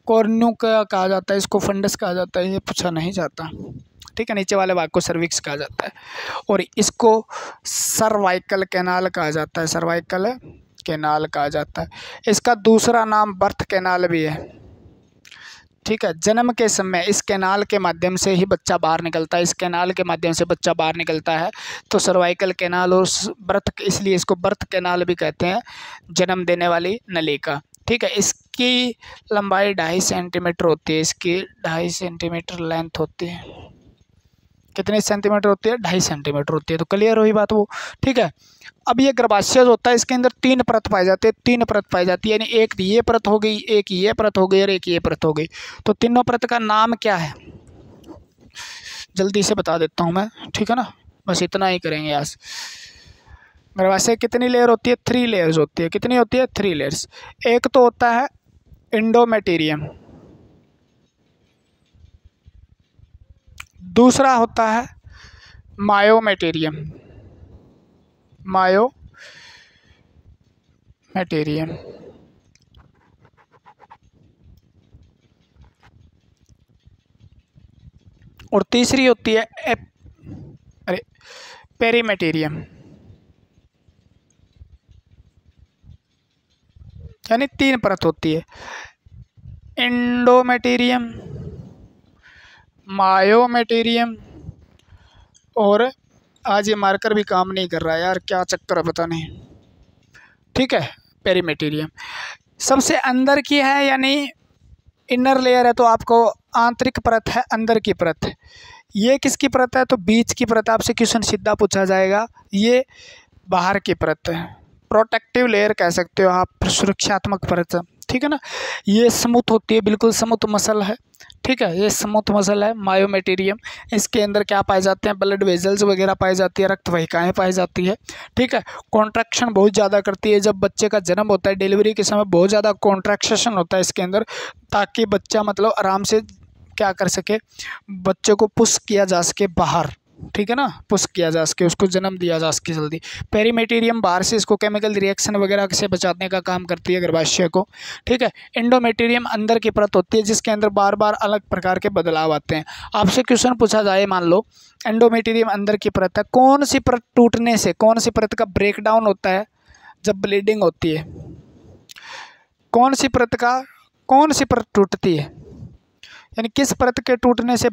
Speaker 1: कॉर्न्यू का कहा जाता है, इसको फंडस कहा जाता है, ये पूछा नहीं जाता। ठीक है, नीचे वाले भाग को सर्विक्स कहा जाता है और इसको सर्वाइकल कैनाल कहा जाता है, सर्वाइकल कैनाल कहा जाता है। इसका दूसरा नाम बर्थ कैनाल भी है। ठीक है, जन्म के समय इस कैनाल के माध्यम से ही बच्चा बाहर निकलता है, इस कैनाल के माध्यम से बच्चा बाहर निकलता है। तो सर्वाइकल कैनाल और बर्थ, इसलिए इसको बर्थ कैनाल भी कहते हैं, जन्म देने वाली नलिका। ठीक है, इसकी लंबाई 2.5 सेंटीमीटर होती है, इसकी 2.5 सेंटीमीटर लेंथ होती है। कितने सेंटीमीटर होती है, 2.5 सेंटीमीटर होती है। तो क्लियर हुई बात वो। ठीक है, अब ये गर्भाशय होता है, इसके अंदर 3 परत पाई जाती है, 3 परत पाई जाती है, यानी एक ये परत हो गई, एक ये परत हो गई और एक ये परत हो गई। तो तीनों परत का नाम क्या है, जल्दी से बता देता हूँ मैं। ठीक है ना, बस इतना ही करेंगे आज। गर्भाशय कितनी लेयर होती है, 3 लेयर्स होती है। कितनी होती है, 3 लेयर्स। एक तो होता है एंडोमेटेरियम, दूसरा होता है मायोमेटेरियम, मायोमेटेरियम, और तीसरी होती है पेरीमेटेरियम। यानी 3 परत होती है, एंडोमेटेरियम, मायोमेटेरियम और आज ये मार्कर भी काम नहीं कर रहा है यार, क्या चक्कर है पता नहीं। ठीक है, पेरीमेटेरियम सबसे अंदर की है, यानी इनर लेयर है, तो आपको आंतरिक परत है, अंदर की परत है। ये किसकी परत है, तो बीच की परत। आपसे क्वेश्चन सीधा पूछा जाएगा, ये बाहर की परत है, प्रोटेक्टिव लेयर कह सकते हो आप, सुरक्षात्मक परत। ठीक है ना, ये स्मूथ होती है, बिल्कुल स्मूथ मसल है। ठीक है, ये स्मूथ मसल है मायोमेटेरियम। इसके अंदर क्या पाए जाते हैं, ब्लड वेजल्स वगैरह पाई जाती है, रक्त वाहिकाएं पाई जाती है। ठीक है, कॉन्ट्रैक्शन बहुत ज़्यादा करती है, जब बच्चे का जन्म होता है डिलीवरी के समय बहुत ज़्यादा कॉन्ट्रैक्शन होता है इसके अंदर, ताकि बच्चा मतलब आराम से क्या कर सके, बच्चे को पुश किया जा सके बाहर। ठीक है ना, पुश किया जा सके, उसको जन्म दिया जा सके जल्दी। पेरीमेटेरियम बाहर से इसको केमिकल रिएक्शन वगैरह से बचाने का काम करती है गर्भाशय को। ठीक है, एंडोमेटेरियम अंदर की परत होती है, जिसके अंदर बार बार अलग प्रकार के बदलाव आते हैं। आपसे क्वेश्चन पूछा जाए, मान लो एंडोमेटेरियम अंदर की परत है, कौन सी परत टूटने से, कौन सी परत का ब्रेक डाउन होता है जब ब्लीडिंग होती है, कौन सी परत टूटती है, यानी किस परत के टूटने से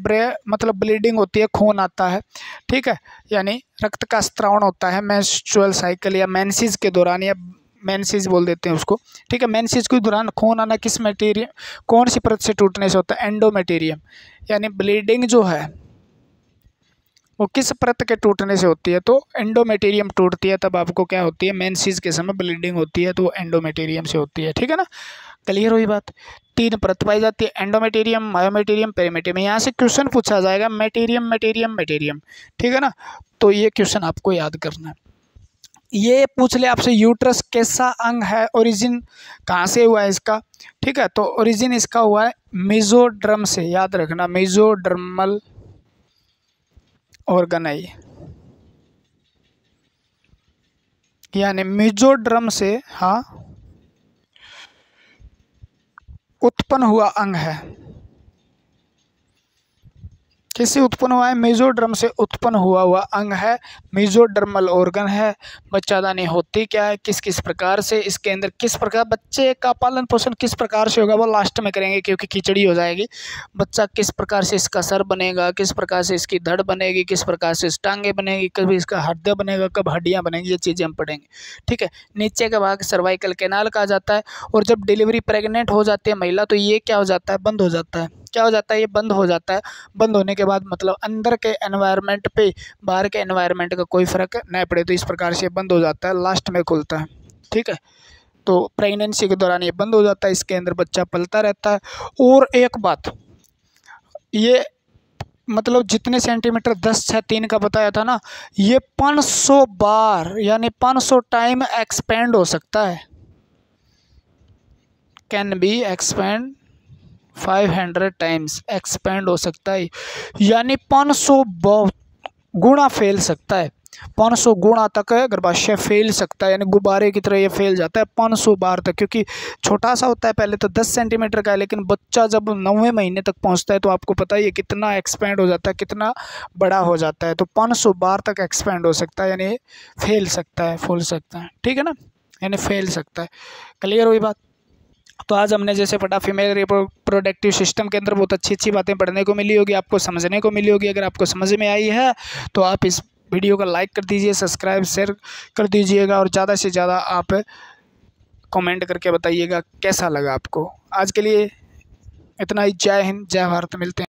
Speaker 1: मतलब ब्लीडिंग होती है, खून आता है। ठीक है, यानी रक्त का स्त्रावण होता है मेंस्ट्रुअल साइकिल या मेंसेस के दौरान, या मेंसेस बोल देते हैं उसको। ठीक है, मेंसेस के दौरान खून आना किस मटेरियल, कौन सी परत से टूटने से होता है, एंडोमेटेरियम। यानी ब्लीडिंग जो है वो किस परत के टूटने से होती है, तो एंडोमेटेरियम टूटती है, तब आपको क्या होती है, मेंसेस के समय ब्लीडिंग होती है, तो एंडोमेटेरियम से होती है। ठीक है ना, क्लियर हुई बात। 3 परत पाई जाती है, एंडोमेटेरियम, मायोमेटेरियम, पेरीमेटेरियम। यहाँ से क्वेश्चन पूछा जाएगा मेटेरियम। ठीक है ना, तो ये क्वेश्चन आपको याद करना है। ये पूछ ले आपसे, यूट्रस कैसा अंग है, ओरिजिन कहाँ से हुआ है इसका। ठीक है, तो ओरिजिन इसका हुआ है मेसोडर्म से, याद रखना, मेसोडर्मल ऑर्गेनाई। यानी मेसोडर्म से हाँ उत्पन्न हुआ अंग है। किससे उत्पन्न हुआ है? मेसोडर्म से उत्पन्न हुआ अंग है, मेसोडर्मल ऑर्गन है। बच्चादानी होती क्या है, किस किस प्रकार से, इसके अंदर किस प्रकार बच्चे का पालन पोषण किस प्रकार से होगा वो लास्ट में करेंगे क्योंकि खिचड़ी हो जाएगी। बच्चा किस प्रकार से इसका सर बनेगा, किस प्रकार से इसकी धड़ बनेगी, किस प्रकार से इस टांगे बनेगी, कभी इसका हड्डी बनेगा, कब हड्डियाँ बनेंगी, ये चीज़ें हम पढ़ेंगे। ठीक है। नीचे का भाग सर्वाइकल कैनाल कहा जाता है। और जब डिलीवरी प्रेग्नेंट हो जाती है महिला तो ये क्या हो जाता है? बंद हो जाता है। क्या हो जाता है? ये बंद हो जाता है। बंद होने के बाद मतलब अंदर के एनवायरनमेंट पे बाहर के एनवायरनमेंट का कोई फ़र्क नहीं पड़े, तो इस प्रकार से बंद हो जाता है, लास्ट में खुलता है। ठीक है। तो प्रेगनेंसी के दौरान ये बंद हो जाता है, इसके अंदर बच्चा पलता रहता है। और एक बात, ये मतलब जितने सेंटीमीटर 10/3 का बताया था ना, ये 500 बार यानी 500 टाइम एक्सपेंड हो सकता है। Can be expand 500 times expand हो सकता है, यानी 500 गुणा फैल सकता है। 500 गुणा तक गर्भाशय फैल सकता है, यानी गुब्बारे की तरह ये फैल जाता है 500 बार तक। क्योंकि छोटा सा होता है, पहले तो 10 सेंटीमीटर का है, लेकिन बच्चा जब 9वें महीने तक पहुंचता है तो आपको पता है ये कितना एक्सपेंड हो जाता है, कितना बड़ा हो जाता है। तो 500 बार तक एक्सपेंड हो सकता है, यानी फैल सकता है, फूल सकता है। ठीक है ना, यानी फैल सकता है। क्लियर हुई बात? तो आज हमने जैसे पढ़ा फीमेल रिप्रोडक्टिव सिस्टम के अंदर बहुत अच्छी अच्छी बातें पढ़ने को मिली होगी, आपको समझने को मिली होगी। अगर आपको समझ में आई है तो आप इस वीडियो को लाइक कर दीजिए, सब्सक्राइब शेयर कर दीजिएगा और ज़्यादा से ज़्यादा आप कमेंट करके बताइएगा कैसा लगा आपको। आज के लिए इतना ही। जय हिंद, जय भारत। मिलते हैं।